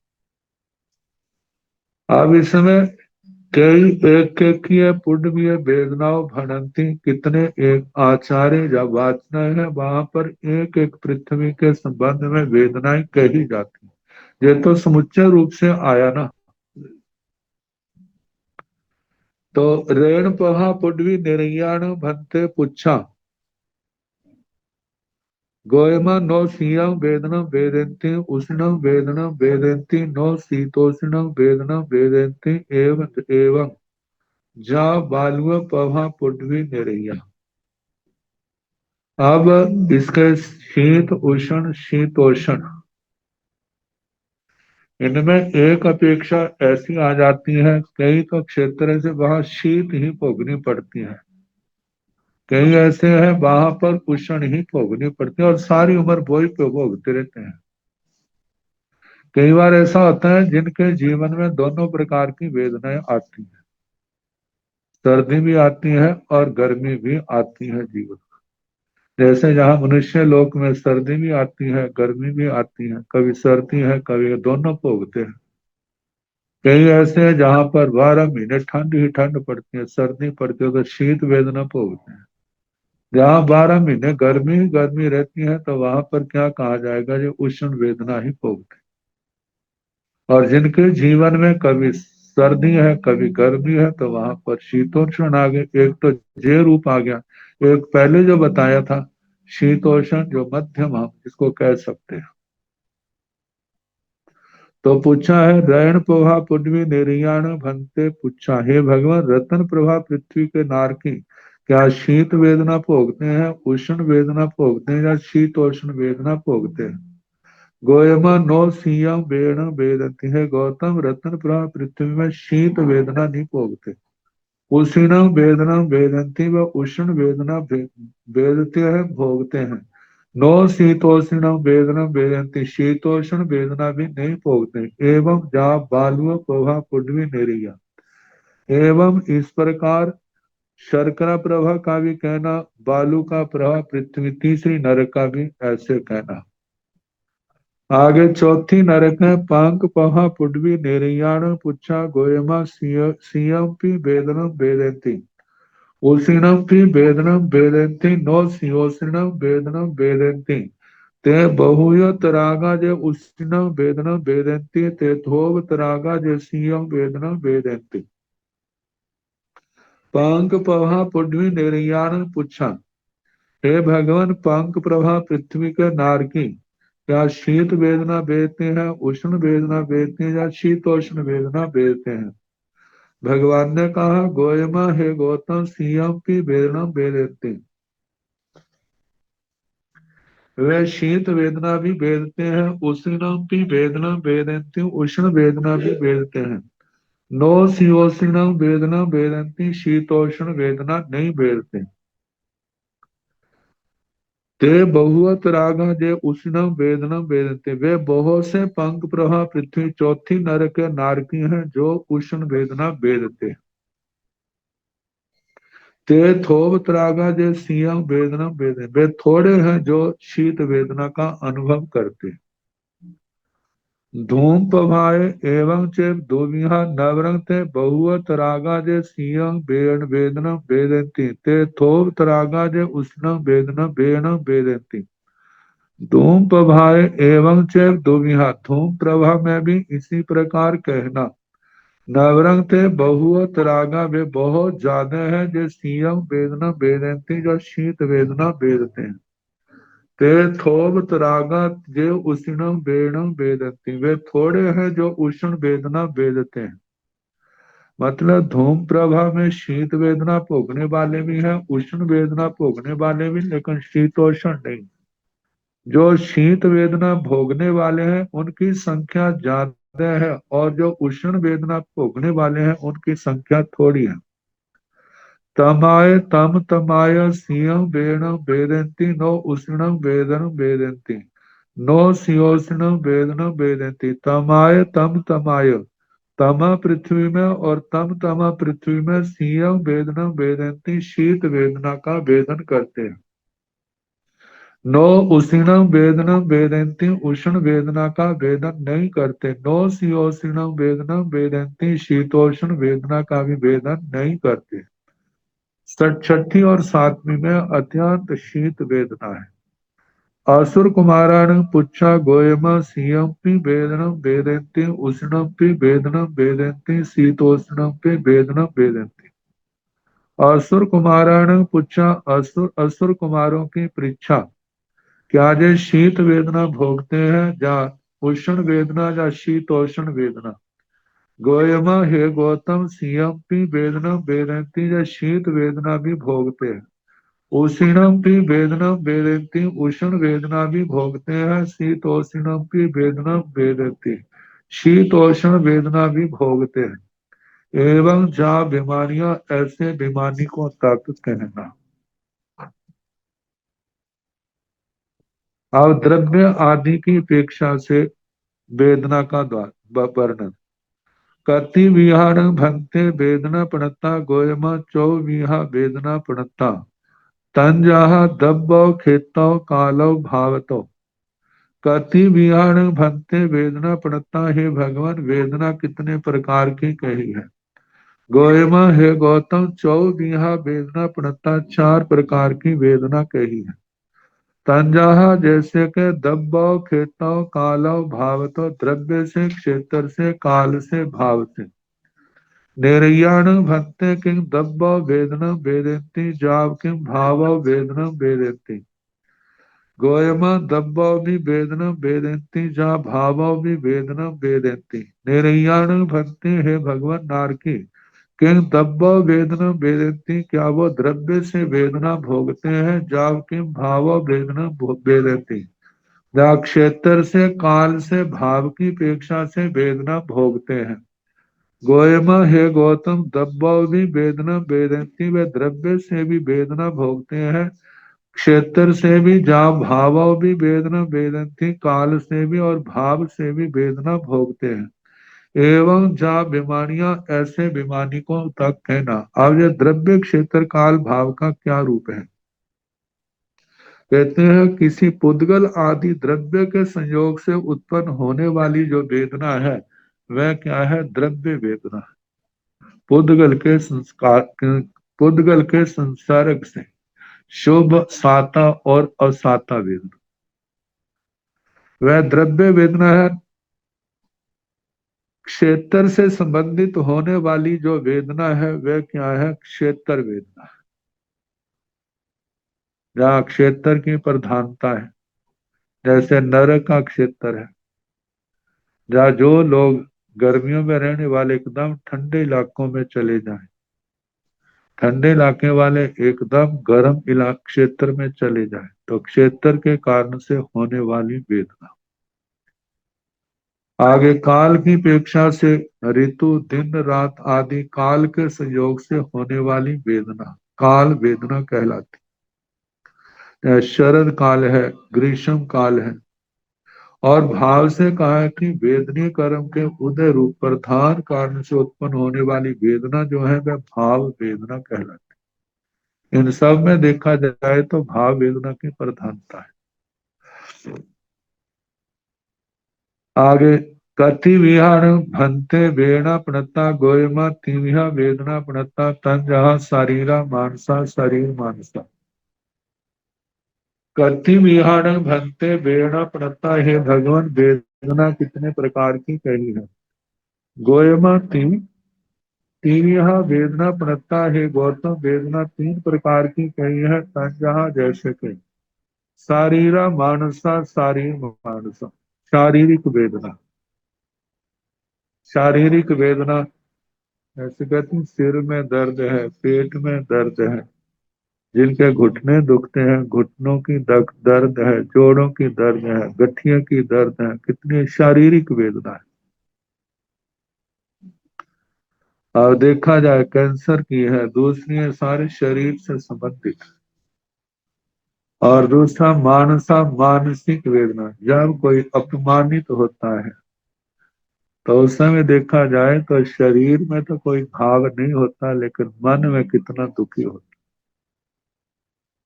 C: अब इसमें कई एक पुण्य वेदनाओं भणंती, कितने एक आचार्य जब वाचना है वहां पर एक एक पृथ्वी के संबंध में वेदनाएं कही जाती है। ये तो समुच्चय रूप से आया ना। तो रेण पहा पुडवी निर्याण भंते पुच्छा गोयमा नो शीयम वेदनम वेदन्ति उष्णम वेदनम वेदन्ति नो शीतोष्णम वेदनम वेदन्ति एवं एवं जा बालुआ पवा पुडवी निरैया। अब इसके शीत उष्ण शीतोष्ण, इनमें एक अपेक्षा ऐसी आ जाती है, कई तो क्षेत्र से वहां शीत ही भोगनी पड़ती है, कई ऐसे हैं वहां पर उष्ण ही भोगनी पड़ती है और सारी उम्र वही पे भोगते रहते हैं। कई बार ऐसा होता है जिनके जीवन में दोनों प्रकार की वेदनाएं आती हैं, सर्दी भी आती है और गर्मी भी आती है जीवन में। जैसे जहाँ मनुष्य लोक में सर्दी भी आती है गर्मी भी आती है, कभी सर्दी है कभी दोनों भोगते हैं। कई ऐसे हैं जहाँ पर 12 महीने ठंड ही ठंड पड़ती है, सर्दी पड़ती है तो शीत वेदना भोगते हैं। जहाँ 12 महीने गर्मी ही गर्मी रहती है तो वहां पर क्या कहा जाएगा, जो उष्ण वेदना ही भोगते हैं। और जिनके जीवन में कभी सर्दी है कभी गर्मी है तो वहां पर शीतोष्ण आ गए। एक तो जे रूप आ गया, एक पहले जो बताया था शीतोष्ण जो मध्यम हम इसको कह सकते हैं। तो पूछा है रैण प्रभा पुण्य निर्याण भंते, पूछा हे भगवान रतन प्रभा पृथ्वी के नारकी क्या शीत वेदना भोगते हैं उष्ण वेदना भोगते हैं या शीतोष्ण वेदना भोगते हैं। गोयमा नो सीयम वेण वेदती है। गौतम, रत्न प्रभा पृथ्वी में शीत वेदना नहीं भोगते, उष्णम वेदना वेदंती व उष्ण वेदना वेदते हैं भोगते हैं। नो शीतोष्ण वेदना वेदंती, शीतोष्ण वेदना भी नहीं भोगते। एवं जा बालुओ प्रभा पुण्य निर्या, एवं इस प्रकार शर्करा प्रभा का भी कहना, बालू का प्रभा पृथ्वी तीसरी नरक का भी ऐसे कहना। आगे चौथी नरक है पांक पहा पुडवी निर्याण पुच्छा गोयमा सीयमपि वेदनम वेदन्ति उष्णमपि वेदनम वेदन्ति नो सियोष्णम वेदनम वेदन्ति ते बहुयत रागा जे उष्णम वेदनम वेदन्ति ते थोवत रागा जे सीयम वेदनम वेदन्ति। पांक पहा पुडवी निर्याण पुच्छा, हे भगवान पंख प्रभा पृथ्वी के नारकी क्या शीत वेदना बेचते हैं उष्ण वेदना बेचते हैं या शीतोष्ण वेदना बेचते हैं। भगवान ने कहा गोयमा हे गौतम सीयम की वेदना बेचते, वे शीत वेदना भी बेचते हैं उष्णम की वेदना बेचते उष्ण वेदना भी बेचते हैं। नो शीतोष्ण वेदना बेचती, शीतोष्ण वेदना नहीं बेचते। ते बहुवत रागा जे उष्णम वेदनम वेदते, वे बहुत से पंख प्रभा पृथ्वी चौथी नरक के नारकी हैं जो उष्ण वेदना वेदते। ते थोव रागा जे सियम वेदनम वेदे, वे थोड़े हैं जो शीत वेदना का अनुभव करते। धूम पभाए एवं चे दोविहा नवरंग ते बहुव तरागा जे सियं बेण वेदनम वेदंती ते थोव तरागा जे उष्णं वेदनम बेणं वेदंती। धूम प्रभाए एवं च दुविहा, धूम प्रभा में भी इसी प्रकार कहना। नवरंग थे बहुत रागा वे बहुत ज्यादा है, जो सीयम वेदना वेदनती जो शीत वेदना वेदते हैं। ते थोब तरागा जे उष्णम वेणम वेदती, वे थोड़े हैं जो उष्ण वेदना वेदते हैं। मतलब धूम प्रभा में शीत वेदना भोगने वाले भी हैं, उष्ण वेदना भोगने वाले भी, लेकिन शीतोष्ण नहीं। जो शीत वेदना भोगने वाले हैं उनकी संख्या ज्यादा है, और जो उष्ण वेदना भोगने वाले हैं उनकी संख्या थोड़ी है। तमाय तम तमाय सिंह वेणम वेदंती नो उष्णम वेदनम वेदंती नो सियोष्णम वेदनम वेदंती। तमाय तम तमाय, तमा पृथ्वी में और तम तमा पृथ्वी में सिंह वेदनम वेदंती शीत वेदना का वेदन करते हैं। नो उष्णम वेदनम वेदंती उष्ण वेदना का वेदन नहीं करते। नो शीतोष्णम वेदनम वेदंती शीतोष्ण वेदना का भी वेदन नहीं करते। छठी और सातवीं में अत्यंत शीत वेदना है। असुर कुमाराण पुच्छा गोयम सियंपि वेदनम वेदंती उष्णमपि वेदनम वेदंती शीतोष्णमपि वेदनम वेदंती। असुर कुमाराण पुच्छा, असुर असुर कुमारों की परीक्षा, क्या जे शीत वेदना भोगते हैं या उष्ण वेदना या शीतोष्ण वेदना। गोयमा हे गौतम सियंपि वेदनम वेदंती या शीत वेदना भी भोगते हैं। उष्णम की वेदनम वेदंती उष्ण वेदना भी भोगते हैं। शीतोष्णम की वेदनम वेदंती शीतोष्ण वेदना भी भोगते हैं। एवं जा बीमारियां ऐसे बीमारी को तक कहना। अब द्रव्य आदि की अपेक्षा से वेदना का वर्णन। कति विहार भंगते वेदना प्रणता गोयमा चौ विहा वेदना प्रणता तंजाहा दब्बो खेतो कालो भावतो। कति विहार भंगते वेदना प्रणता, हे भगवान वेदना कितने प्रकार की कही है। गोयमा हे गौतम चौ विहा वेदना प्रणता, चार प्रकार की वेदना कही है। तंजाहा जैसे के दब्बो खेतो कालो भावतो, द्रव्य से क्षेत्र से काल से भाव से। निर्याण भक्ते किं दब्ब वेदना वेदंती जाव किं भाव वेदना वेदंती। गोयमा दब्ब भी वेदना वेदंती जा भाव भी वेदना वेदंती। निर्याण भक्ति, हे भगवान नारकी किं दब्ब वेदना वेदंती, क्या वो द्रव्य से वेदना भोगते हैं। जाव किं भाव वेदना वेदंती, या क्षेत्र से काल से भाव की अपेक्षा से वेदना भोगते हैं। गोयमा हे गौतम दब्बा भी वेदना वेदंती, वे द्रव्य से भी वेदना भोगते हैं। क्षेत्र से भी जा भाव भी वेदना वेदंती, काल से भी और भाव से भी वेदना भोगते हैं। एवं जा बीमारियां ऐसे बीमारी को तक कहना। अब ये द्रव्य क्षेत्र काल भाव का क्या रूप है। कहते हैं किसी पुद्गल आदि द्रव्य के संयोग से उत्पन्न होने वाली जो वेदना है वह क्या है, द्रव्य वेदना। पुद्गल के संस्कार, पुद्गल के संसर्ग से शुभ साता और असाता वेदना, वह द्रव्य वेदना है। क्षेत्र से संबंधित होने वाली जो वेदना है वह क्या है, क्षेत्र वेदना। जहाँ क्षेत्र की प्रधानता है, जैसे नरक का क्षेत्र है। जहाँ जो लोग गर्मियों में रहने वाले एकदम ठंडे इलाकों में चले जाएं, ठंडे इलाके वाले एकदम गर्म इलाके क्षेत्र में चले जाएं, तो क्षेत्र के कारण से होने वाली वेदना। आगे काल की अपेक्षा से ऋतु दिन रात आदि काल के संयोग से होने वाली वेदना काल वेदना कहलाती है। शरद काल है, ग्रीष्म काल है। और भाव से कहा है कि वेदनीय कर्म के उदय रूप प्रधान कारण से उत्पन्न होने वाली वेदना जो है वह भाव वेदना कहलाती है। इन सब में देखा जाए तो भाव वेदना की प्रधानता है। आगे कति विहार भंते वेणा प्रणता गोयमा तिविहा वेदना प्रणता तन जहा शरीरा मानसा शरीर मानसा। कति विहार भंते वेणा प्रणता, हे भगवान वेदना कितने प्रकार की कही है। गोयमा तिविहा वेदना प्रणता, हे गौतम वेदना तीन प्रकार की कही है। तन जहा जैसे के शारीरा मानसा शारीर मानसा। शारीरिक वेदना, शारीरिक वेदना ऐसे कहते हैं सिर में दर्द है, पेट में दर्द है, जिनके घुटने दुखते हैं घुटनों की दर्द है, जोड़ों की दर्द है, गठिया की दर्द है, कितनी शारीरिक वेदना है। और देखा जाए कैंसर की है, दूसरी है सारे शरीर से संबंधित। और दूसरा मानसा मानसिक वेदना, जब कोई अपमानित होता है तो उस समय देखा जाए तो शरीर में तो कोई भाव नहीं होता, लेकिन मन में कितना दुखी होता।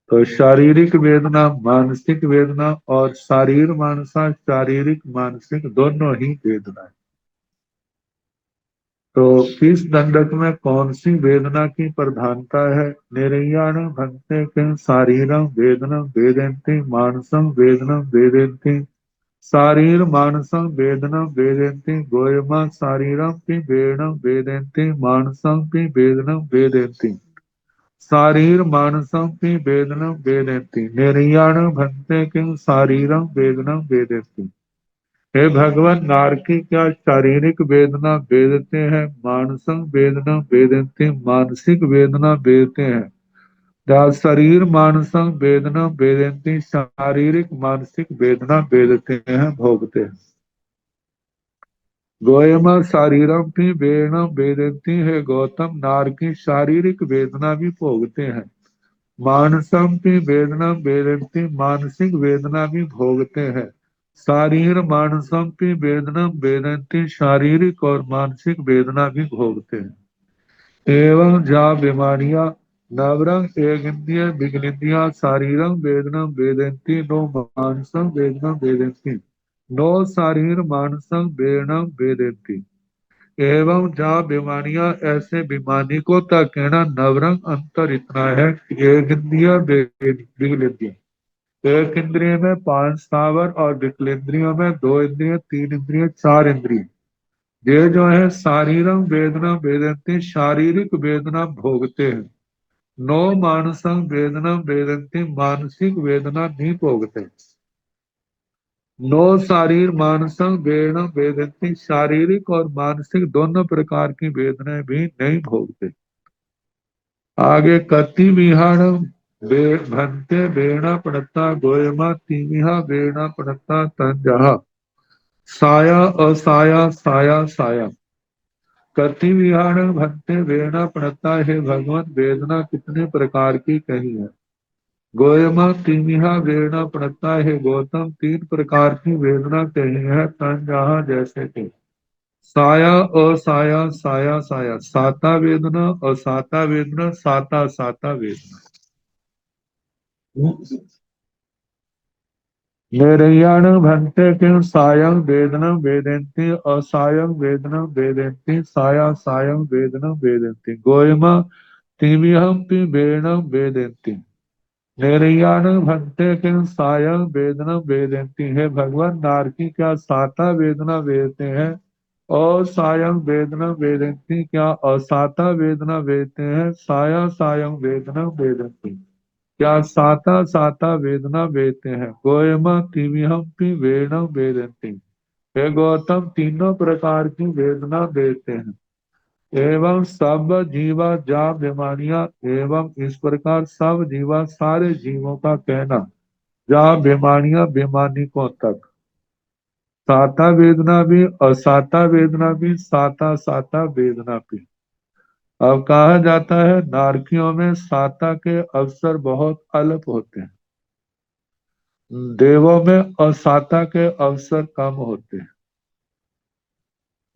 C: तो शारीरिक वेदना मानसिक वेदना, और शारीर मानसा शारीरिक मानसिक दोनों ही वेदना है। तो किस दंडक में कौन सी वेदना की प्रधानता है। निरय्याण भंते किं शारीरम वेदनम वेदन्ति मानसम वेदनम वेदन्ति। शारीर मानसम वेदनम वेदन्ति गोयमा शारीरम पि वेदनम वेदन्ति मानसम पि वेदनम वेदन्ति। शारीर मानसम पि वेदनम वेदन्ति निर्याण भंते किं शारीरम वेदनम वेदन्ति। हे भगवान नारकी क्या शारीरिक वेदना वेदते हैं, मानसम वेदना वेदन्ति मानसिक वेदना वेदते हैं। क्या शरीर मानसम वेदना वेदन्ति शारीरिक मानसिक वेदना वेदते हैं, भोगते हैं। गोयमा शारीरम भी वेदना वेदन्ति, है गौतम नारकी शारीरिक वेदना भी भोगते हैं। मानसम की वेदना वेदन्ति मानसिक वेदना भी भोगते हैं। शारीर मानसम की वेदना वेदन्ति शारीरिक और मानसिक वेदना भी भोगते हैं। एवं जा बीमारियां नवरंग एक इंद्रिय विघ्निंदिया शारीरम वेदना वेदन्ति नो मानसम वेदना वेदन्ति। नो शारीर मानसम वेदना वेदन्ति। एवं जहाँ बीमारियां ऐसे बीमारी को तक कहना नवरंग अंतर इतना है कि एक इंद्रिय विकलेंद्रिय, एक इंद्रिय में 5 स्थावर और विकलेंद्रियों में 2 इंद्रिय 3 इंद्रिय 4 इंद्रिय। ये जो है शारीरम वेदना वेदन्ति शारीरिक वेदना भोगते हैं। नो मानसम वेदना वेदन्ति मानसिक वेदना नहीं भोगते। नो शारीर मानसम वेदना वेदन्ति शारीरिक और मानसिक दोनों प्रकार की वेदनाएं भी नहीं भोगते। आगे कति विहार भंते वेणा पड़ता गोयमा तीमिहा वेणा पड़ता तंजहा। साया असाया साया साया। कति विहार भंते वेणा पड़ता, है भगवान वेदना कितने प्रकार की कही है। गोयमा तीमिहा वेदना पड़ता, है गौतम 3 प्रकार की वेदना कही है। तन जहा जैसे कि साया असाया साया साया, साता वेदना असाता वेदना साता साता वेदना। निर्याण भंते किं सायं वेदना वेदन्ति असायं वेदना वेदन्ति साया सायं वेदना वेदन्ति। गोयमा तिमिहं पि वेदना वेदन्ति। निर्याण भंते किं सायं वेदना वेदन्ति, है भगवान नारकी क्या साता वेदना वेदते हैं और सायं वेदना वेदन्ति क्या असाता वेदना वेदते हैं। साया सायं वेदना वेदन्ति क्या साता साता वेदना वेदते हैं। गोयमा तिमिहम पि वेदना वेदन्ति, हे गौतम तीनों प्रकार की वेदना देते हैं। एवं सब जीवा जा बीमारियां, एवं इस प्रकार सब जीवा सारे जीवों का कहना जा बीमारियां बीमानिकों तक। साता वेदना भी असाता वेदना भी साता साता वेदना भी। अब कहा जाता है नारकियों में साता के अवसर बहुत अल्प होते हैं, देवों में असाता के अवसर कम होते हैं।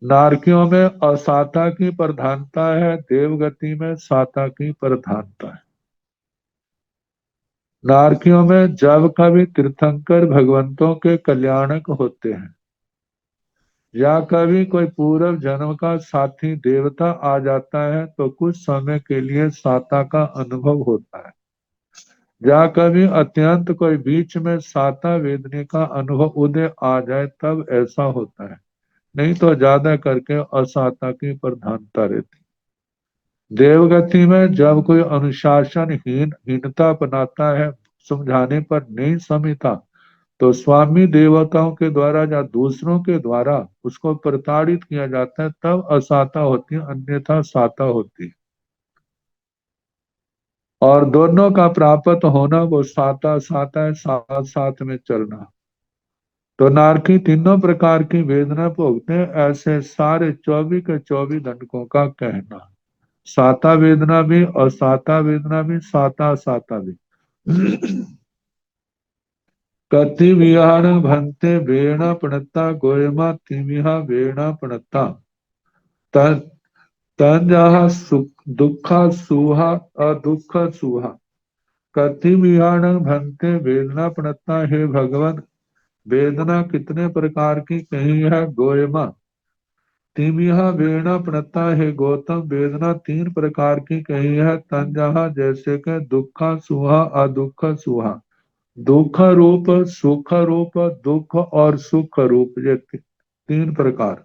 C: नारकियों में असाता की प्रधानता है, देवगति में साता की प्रधानता है। नारकियों में जब कभी तीर्थंकर भगवंतों के कल्याणक होते हैं, या कभी कोई पूर्व जन्म का साथी देवता आ जाता है तो कुछ समय के लिए साता का अनुभव होता है। या कभी अत्यंत कोई बीच में साता वेदने का अनुभव उदय आ जाए तब ऐसा होता है, नहीं तो ज्यादा करके असाता की प्रधानता रहती। देवगति में जब कोई हीनता अपनाता है, समझाने पर नहीं समझता, तो स्वामी देवताओं के द्वारा या दूसरों के द्वारा उसको प्रताड़ित किया जाता है, तब असाता होती है, अन्यथा साता होती है। और दोनों का प्राप्त होना वो साता साता है, साथ साथ में चलना। तो नारकी तीनों प्रकार की वेदना भोगते हैं, ऐसे सारे 24 के 24 दंडकों का कहना। साता वेदना भी, असाता वेदना भी, साता साता भी। कति विहार भंते वेण प्रणता गोयमा तिमिहा वेण प्रणता तन तंजहा दुखा सुहा अदुख सुहा। कति विहार भंते वेदना प्रणता, हे भगवान वेदना कितने प्रकार की कही है गोयमा। तिमिहा वेदना प्रणता, हे गौतम वेदना 3 प्रकार की कही है तंजहा, जैसे के दुखा सुहा अदुख सुहा। दुख रूप, सुख रूप, दुख और सुख रूप, ये 3 प्रकार।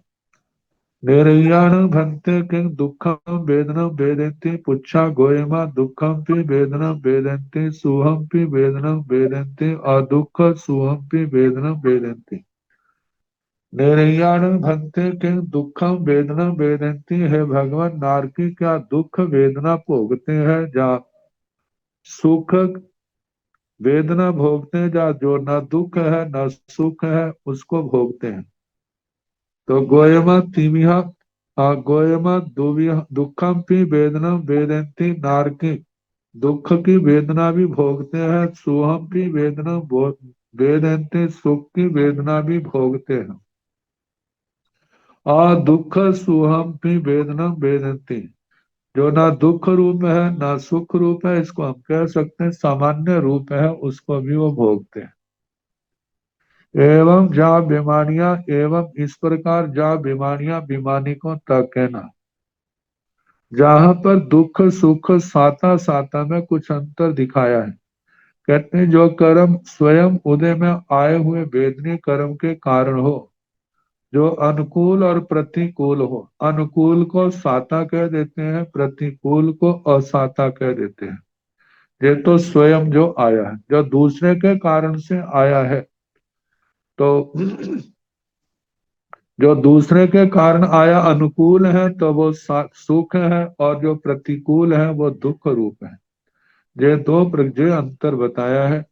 C: निर्याण भंते किं दुखम वेदनम वेदन्ति पुच्छा गोयमा दुखम पि वेदनम वेदन्ति सुहम पि वेदनम वेदन्ति अदुख सुहम पि वेदनम वेदन्ति। निर्याण भंते किं दुखम वेदनम वेदन्ति, हे भगवान नारकी क्या दुख वेदना भोगते हैं, जा सुख वेदना भोगते हैं, जा जो न दुख है न सुख है उसको भोगते हैं। तो गोयमा तिमिहा गोयमा दुखम भी वेदना वेदंती नारकी दुख की वेदना भी भोगते हैं, सुहम की वेदना वेदंती सुख की वेदना भी भोगते हैं। और दुख सुहम की वेदना वेदंती, जो ना दुख रूप है ना सुख रूप है, इसको हम कह सकते हैं सामान्य रूप है, उसको भी वो भोगते हैं। एवं जा बीमारियां, एवं इस प्रकार जा बीमारियां बीमारी को तक कहना। जहां पर दुख सुख साता साता में कुछ अंतर दिखाया है। कहते हैं जो कर्म स्वयं उदय में आए हुए वेदनी कर्म के कारण हो, जो अनुकूल और प्रतिकूल हो, अनुकूल को साता कह देते हैं, प्रतिकूल को असाता कह देते हैं। ये तो स्वयं जो आया है, जो दूसरे के कारण से आया है, तो जो दूसरे के कारण आया अनुकूल है तो वो सुख है, और जो प्रतिकूल है वो दुख रूप है। ये ये अंतर बताया है।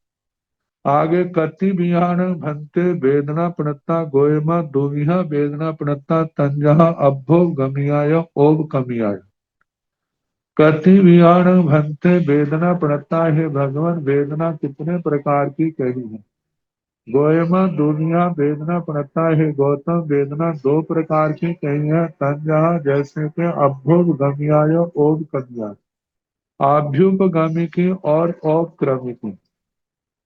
C: आगे कति बिहान भंते वेदना प्रणता गोयमा दुविहा वेदना प्रणता तंजहा अभ्भो गमियाय ओब कमियाय। कति बिहान भंते वेदना प्रणता, है भगवान वेदना कितने प्रकार की कही है। गोयमा दुनिया वेदना प्रणता, है गौतम वेदना 2 प्रकार की कही है तंजहा, जैसे के अभ्युप गम्याय ओब कम्याय। आभ्युपगामी की और औपक्रमी की।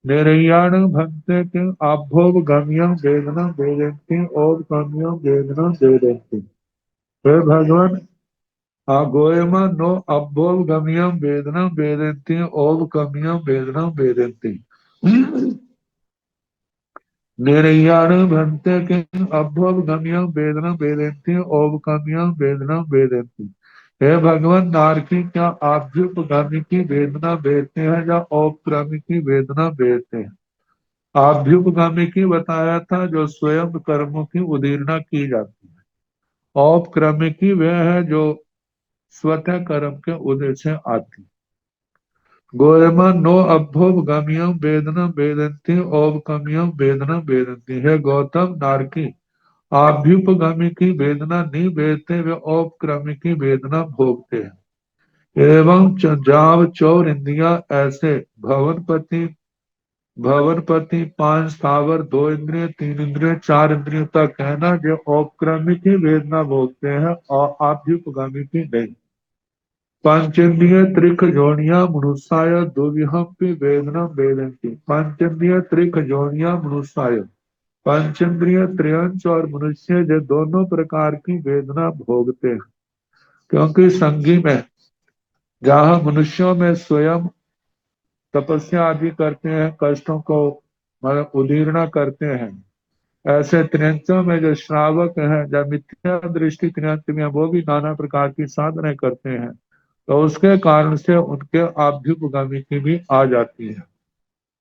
C: निर्याण भक्ते के अभ्युप गम्यम वेदना वेदंती और गम्यम वेदना वेदंती। हे भगवान गोयमा नो अभ्युप गम्यम वेदना वेदंती और गम्यम वेदना वेदंती। निर्याण भंते के अभ्युप गम्यम वेदना वेदंती औपगम्यम वेदना वेदंती। हे भगवान नारकी क्या आभ्युपगामी की वेदना वेदते हैं या औपक्रमी की वेदना वेदते हैं। आभ्युपगामी की बताया था जो स्वयं कर्मों की उदीर्णा की जाती है। औपक्रमी की वह है जो स्वतः कर्म के उदय से आती। गोयमा नो अभ्युपगम्यम वेदना वेदंती औपगम्यम वेदना वेदंती। है गौतम नारकी आभ्युपगामी की वेदना नहीं वेदते, वे औपक्रमी की वेदना भोगते हैं। एवं जाव चौर इंद्रिया, ऐसे भवनपति भवनपति 5 स्थावर 2 इंद्रिय 3 इंद्रिय 4 इंद्रियों तक कहना, जो औपक्रमी की वेदना भोगते हैं और आभ्युपगामी की नहीं। पंचेंद्रिय त्रिक जोनिया मनुष्याय दुविहम वेदना वेदंती। पंचेंद्रिय त्रिक जोनिया मनुष्याय, पंचेंद्रिय त्रयंच और मनुष्य जो दोनों प्रकार की वेदना भोगते हैं, क्योंकि संगी में जहाँ मनुष्यों में स्वयं तपस्या आदि करते हैं, कष्टों को मतलब उदीर्णा करते हैं, ऐसे त्रियंचों में जो श्रावक हैं, जब मिथ्या दृष्टि त्रियंच में वो भी नाना प्रकार की साधनाएं करते हैं, तो उसके कारण से उनके आभ्युपगामी की भी आ जाती है।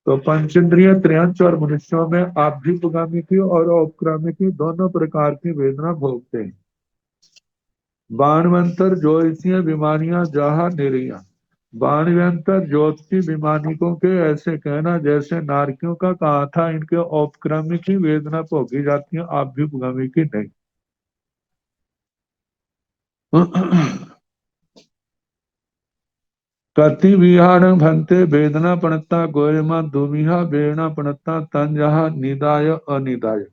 C: तो पंचेंद्रिय त्रयंच और मनुष्यों में आभ्युपगामी की और औपक्रामी की दोनों प्रकार की वेदना भोगते हैं। बाणवंतर ज्योतिषीय बीमारियां जहा निरिया, बाणवंतर ज्योतिषी बीमारियों के ऐसे कहना जैसे नारकियों का कहा था, इनके औपक्रमी की वेदना भोगी जाती है, आभ्युपगामी की नहीं। कति विहार भंते वेदना पणता गोयमा दुमिहा वेदना पणता तन जहा निदाय अनिदाय।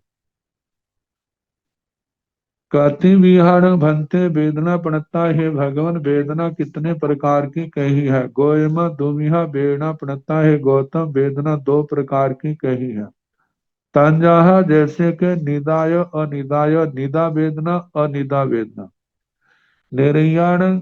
C: कति विहार भंते वेदना पणता, है भगवान वेदना कितने प्रकार की कही है। गोयमा दुमिहा वेदना पणता, है गौतम वेदना दो प्रकार की कही है। तंजाहा जैसे के निदाय अनिदाय, निदा वेदना अनिदा वेदना। निर्याण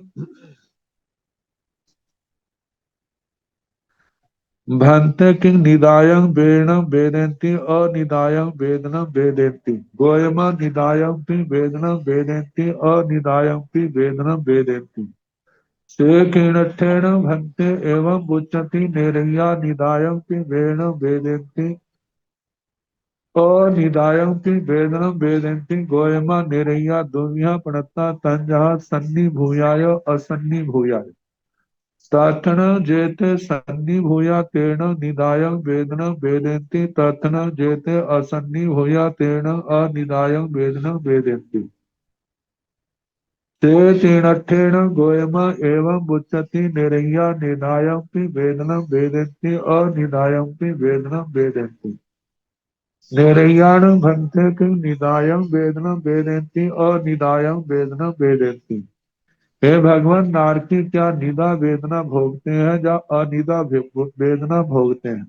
C: भंते किंग निदायं वेदनम वेदन्ति अनिदायं वेदनम वेदन्ति। गोयमा निदायं पि वेदनम वेदन्ति अनिदायं पि वेदनम वेदन्ति। से किणठेन भंते एवं उच्यति निरया निदायं पि वेदनम वेदन्ति अनिदायं पि वेदनम वेदन्ति। गोयमा निरया दुमिहा प्रणता तंजहा सन्नि भूयाय असन्नि भूयाय। तथन जेते सन्नि भूया तेन निदायं वेदनं वेदन्ति, तथन जेते असन्नि भूया तेन अनिदायं वेदनं वेदन्ति। ते तीनठेन गोयम एवं उच्यति निरय्या निदायं पि वेदनं वेदन्ति अनिदायं पि वेदनं वेदन्ति। निरय्याण भंते कि निदायं वेदनं वेदन्ति अनिदायं वेदनं वेदन्ति। हे भगवान, नारकी क्या निदा वेदना भोगते हैं या अनिदा वेदना भोगते हैं।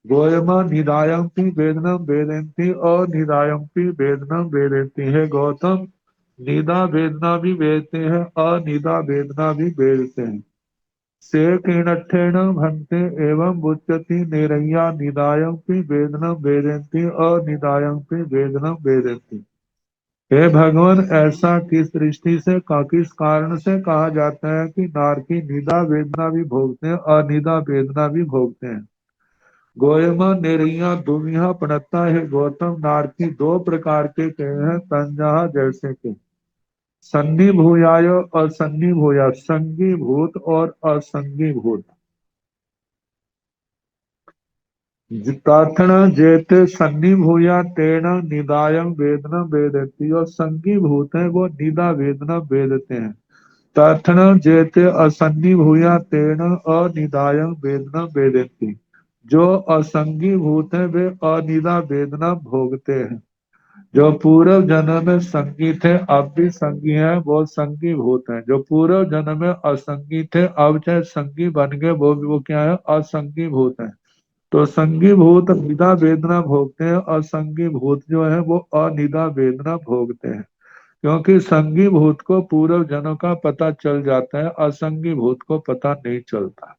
C: गोयमा निदायंती वेदनम वेदंती और निदायंती वेदनम वेदंती। है गौतम, निदा वेदना भी वेदते हैं, अनिदा वेदना भी वेदते हैं। से किणठेन भंते एवं उच्यति निरय्या निदायंती वेदनम वेदंती और निदायंती वेदनम वेदंती। हे भगवान, ऐसा किस दृष्टि से किस कारण से कहा जाता है कि नारकी निदा वेदना भी भोगते हैं, अनिदा वेदना भी भोगते हैं। गोयमा निरैया दुमिहा पणता, है गौतम, नारकी दो प्रकार के कहे हैं, तंजहा जैसे के। सन्नी भूयाय और सन्नी भूया, संगी भूत और असंगी भूत। ताथना जेते सन्नी भूया तेना निदायं वेदना वेदती, और संगी भूत है वो निदा वेदना वेदते हैं। तथन जेते असंगी भूया तेन अनिदायं वेदना वेदन्ति। जो असंगी भूत है वे अनिदा वेदना भोगते हैं। जो पूर्व जन्म में संगी थे अब भी संगी हैं, वो संगी भूत हैं। जो पूर्व जन्म में असंगी थे अब चाहे संगी बन गए, वो क्या है, असंगी भूत हैं। तो संगी भूत निदा वेदना भोगते हैं, और संगी भूत जो है वो अनिदा वेदना भोगते हैं। क्योंकि संगी भूत को पूर्व जनों का पता चल जाता है, असंगी भूत को पता नहीं चलता।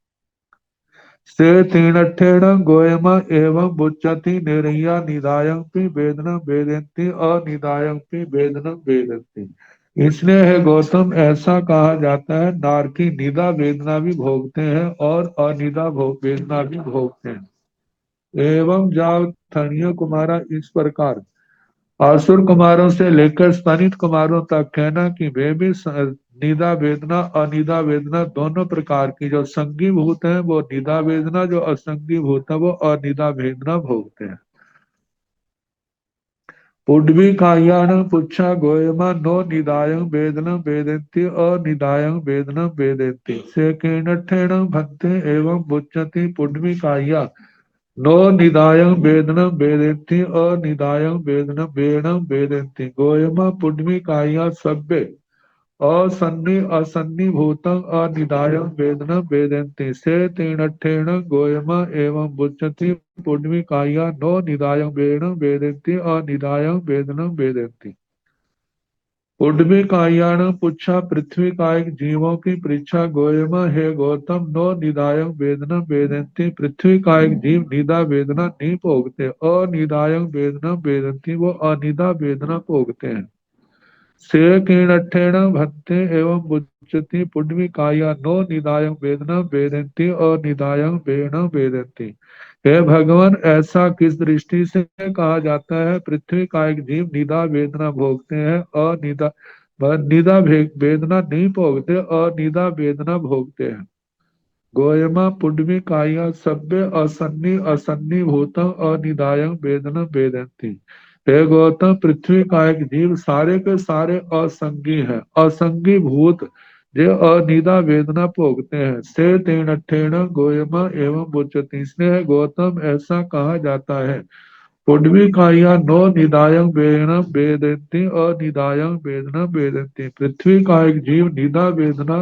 C: से तीनठेण गोयम एवं उच्यति निरय्या निदायं पि वेदनम वेदन्ति अनिदायं पि वेदनम वेदन्ति। इसलिए है गौतम, ऐसा कहा जाता है, नारकी निदा वेदना भी भोगते हैं और अनिदा वेदना भी भोगते हैं। एवं जाव थनीय कुमारा, इस प्रकार आसुर कुमारों से लेकर स्तनित कुमारों तक कहना कि वे भी निदा वेदना अनिदा वेदना दोनों प्रकार की, जो संगी भूत है वो निदा वेदना, जो असंगी भूत है वो अनिदा वेदना भोगते हैं। पुड्वी कायान पुच्छा गोयमा नो निदायं वेदनम वेदन्ति अनिदायं वेदनम वेदन्ति। से केनठेन भक्ते एवं बुच्यति पुड्वी काया नो निदायं वेदनम वेदन्ति अनिदायं वेदनम वेदनम वेदन्ति। गोयमा पुड्वी काया सभ्य असन्नि असन्निभूतं अनिदायं वेदनं वेदन्ति से तेनठेन गोयम एवं बुच्यति पुण्यकाया नो निदायं वेदनं वेदन्ति अनिदायं वेदनं वेदन्ति। उड्मी कायान पुच्छा पृथ्वी कायिक जीवों की परीक्षा गोयम हे गौतम नो निदायं वेदनम वेदन्ति पृथ्वी कायिक जीव निदा वेदना नहीं भोगते अनिदायं वेदनम वेदन्ति वो अनिदा वेदना भोगते हैं। से कीणठेन भक्ते एवं बुच्यति पुण्यमी काया नो निदायं वेदनम वेदन्ति अनिदायं वेदनम वेदन्ति। हे भगवान ऐसा किस दृष्टि से कहा जाता है पृथ्वी का एक जीव निदा वेदना भोगते हैं अनिदा निदा वेदना नहीं भोगते अनिदा वेदना भोगते हैं। गोयमा पुण्यमी काया सभ्य असन्नी असन्नी भूतम अनिदायं वेदना वेदन्ति। हे गौतम पृथ्वी का एक जीव सारे के सारे असंगी है असंगी भूत जो अनिदा वेदना भोगते हैं। से तेन ठेन गोयमा एवं बुच्यति इसलिए गौतम ऐसा कहा जाता है। पुण्यमी काया नो निदायं वेदना वेदन्ति अनिदायं वेदना वेदन्ति पृथ्वी का एक जीव निदा वेदना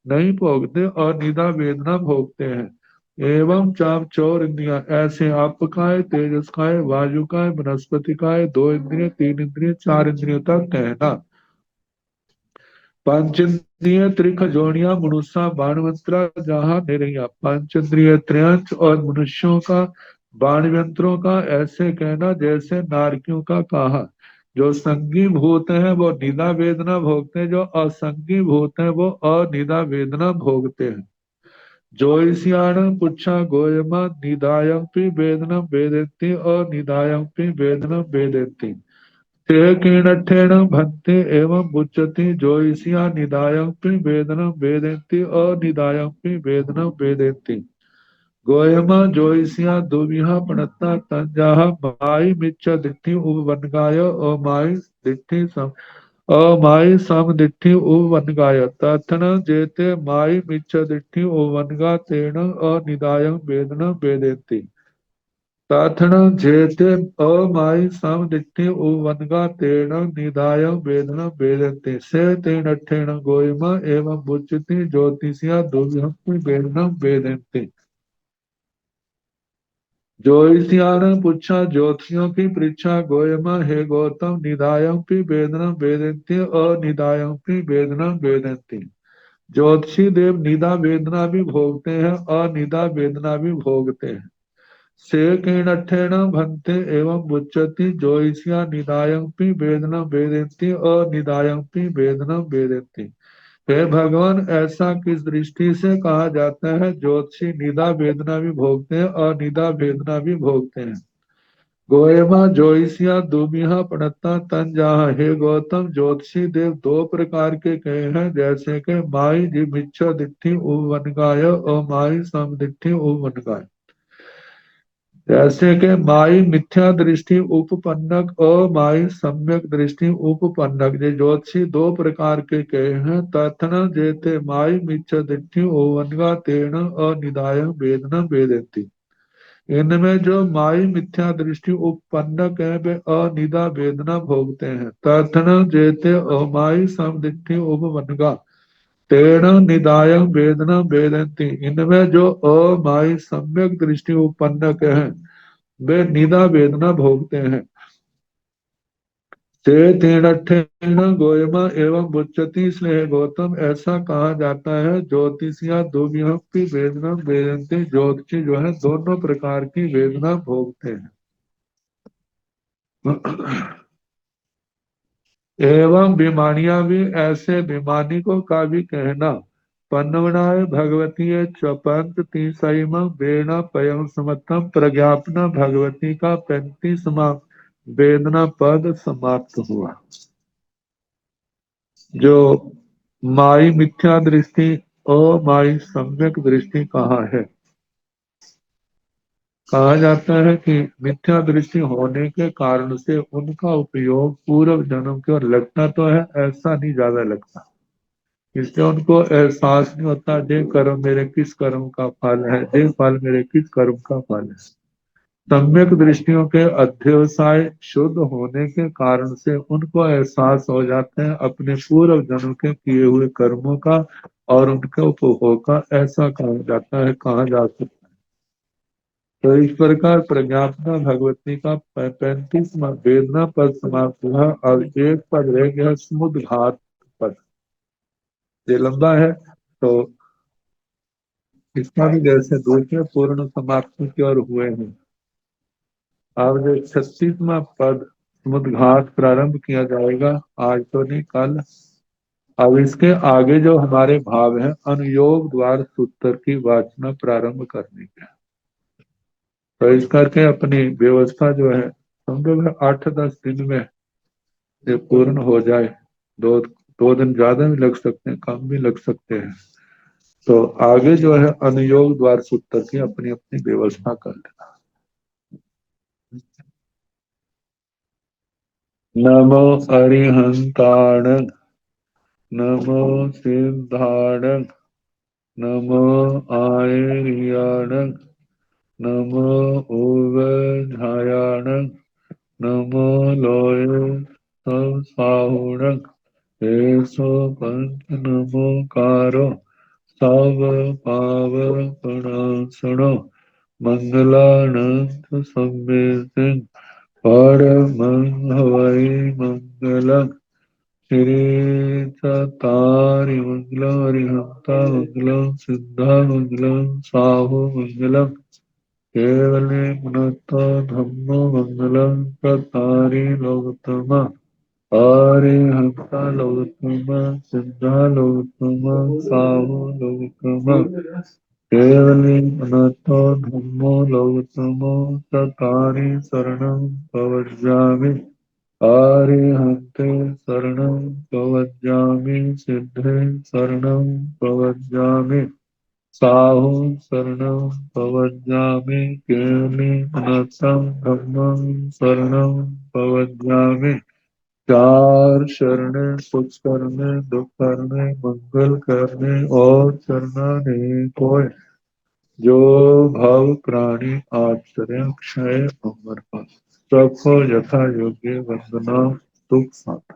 C: नहीं भोगते और निदा वेदना भोगते हैं। एवं चाप चौर इंद्रिया ऐसे आपकाय तेजस्काय वायुकाय वनस्पतिकाय दो इंद्रिय तीन इंद्रिय चार इंद्रियों तक कहना। पंच इंद्रिय त्रिक जोड़िया मनुष्य बाणवंतरा जहाँ निरैया पंच इंद्रिय त्रयंच और मनुष्यों का बाणवंतरों का ऐसे कहना जैसे नारकियों का कहा। जो संगी भूत है वो निदा वेदना भोगते हैं जो असंगी भूत है वो अनिदा वेदना भोगते हैं। जोईसियाणं पुच्छा गोयमा निदायंपि वेदनम वेदेति अनिदायंपि वेदनम वेदेति। ते कीणठेन भक्ति एवं बुच्यति जोईसिया निदायंपि वेदनम वेदेति अनिदायंपि वेदनम वेदेति। गोयमा जोईसिया दुविहा पणता तंजाहा माई मिच्छ दिट्ठि उपवनगाय अमाई दिट्ठि सम अमाई समदिट्ठि उपवनगाय तथन जेते माई मिच्छ दिट्ठि उपवनगा तेन अनिदायं वेदना वेदेति। तथन जेते अमाई समदिट्ठि उपवनगा तेन निदायं वेदना वेदेति से तेन ठेन गोयमा एवं बुच्यति ज्योतिषिया दुर्विहं वेदनम वेदेति। ज्योतिषियाण पूछा ज्योतिषियों की परीक्षा गोयमा हे गौतम निदायं पी वेदनम वेदन्ति अनिदायं पी वेदनम वेदन्ति। ज्योतिषी देव निदा वेदना भी भोगते हैं अनिदा वेदना भी भोगते हैं। से कीणठेन भंते एवं बुच्यति ज्योतिषिया निदायं पी वेदनम वेदन्ति अनिदायं पी वेदनम वेदन्ति। हे भगवान ऐसा किस दृष्टि से कहा जाता है ज्योतिषी निदा वेदना भी भोगते हैं और निदा वेदना भी भोगते हैं। गोयमा ज्योतिषिया दुमिहा पणता तंजाहा हे गौतम ज्योतिषी देव दो प्रकार के कहे हैं जैसे कि माई जिमिच्छा दिट्ठि उवनगाय और माई समदिट्ठि उवनगाय। जैसे कि माई मिथ्या दृष्टि उपपन्नक और माई सम्यक दृष्टि उपपन्नक ये ज्योतिषी दो प्रकार के कहे हैं। तथन जेते माई मिथ्या दृष्टि ओवनगा तेन अनिदाय वेदना वेदती। इनमें जो माई मिथ्या दृष्टि उपपन्नक है वे अनिदा वेदना भोगते हैं। तथन जेते अमाई समदृष्टि उपवनगा तेन निदाय वेदना वेदन्ति। इनमें जो अमाई सम्यक दृष्टि उपपन्नक है वे निदा वेदना भोगते हैं। ते तीणठेन गोयमा एवं बुच्यति इसलिए गौतम ऐसा कहा जाता है ज्योतिषिया दुविहंपि वेदना वेदन्ति ज्योतिषी जो है दोनों प्रकार की वेदना भोगते हैं। एवं विमानिया भी ऐसे विमानिकों का भी कहना। पन्नवनाय भगवती चपंत तीसम वेणा पयम समर्थम प्रज्ञापना भगवती का 35वां वेदना पद समाप्त हुआ। जो माई मिथ्या दृष्टि और माई सम्यक दृष्टि कहा है। कहा जाता है कि मिथ्या दृष्टि होने के कारण से उनका उपयोग पूर्व जन्म की ओर लगता तो है ऐसा नहीं ज्यादा लगता। इसलिए उनको एहसास नहीं होता ये कर्म मेरे किस कर्म का फल है ये फल मेरे किस कर्म का फल है। सम्यक दृष्टियों के अध्यवसाय शुद्ध होने के कारण से उनको एहसास हो जाते हैं अपने पूर्व जन्म के किए हुए कर्मों का और उनके उपभोग का। ऐसा कहा जाता है, कहा जा सकता है। तो इस प्रकार प्रज्ञापना भगवती का 35वां वेदना पद समाप्त हुआ। अब एक पद रह गया, समुद्घात पद। ये लंबा है, तो इसका भी जैसे दूसरे पूर्ण समाप्ति की ओर हुए हैं। अब जो 36वां पद समुद्घात प्रारंभ किया जाएगा, आज तो नहीं कल। अब इसके आगे जो हमारे भाव है, अनुयोग द्वार सूत्र की वाचना प्रारंभ करने के। तो इस करके अपनी व्यवस्था जो है, समझो 8-10 दिन में ये पूर्ण हो जाए। दो 2 दिन ज्यादा भी लग सकते हैं, कम भी लग सकते हैं। तो आगे जो है अनुयोग द्वार सूत्र की अपनी अपनी व्यवस्था कर लेना। नमो अरिहंताण, नमो सिद्धाण, नमो आयर्याण, नमो उवधायाण, नमो लोय साहुण, एसो पंच नमोकारो सब पाव प्रणासनो, मंगलानंद संवेदिन परम हवै मंगलम। श्री चतारि मंगलम, हरिहंता मंगलम, सिद्धा मंगलम, साहु मंगलम, केवले गुणतो धम्मो मंगलम, चतारि लोकतमा, हरिहंता लोकतमा, सिद्धा लोकतमा, साहु लोकतमा, केवले गुणतो धम्मो लोकतमो, चतारि शरणं प्रव्रजामि। आर्यहन्ते शरणं प्रव्रजामि, सिद्धे शरणं प्रव्रजामि, साहु शरणं प्रव्रजामि, केवले अनर्थं धम्मं शरणं प्रव्रजामि। चार शरणे, सुख करने, दुख करने, मंगल करने और शरणाने कोय, जो भाव प्राणी आश्रय क्षय अमर पास। सबको यथा योग्य वंदना, सुख शांति।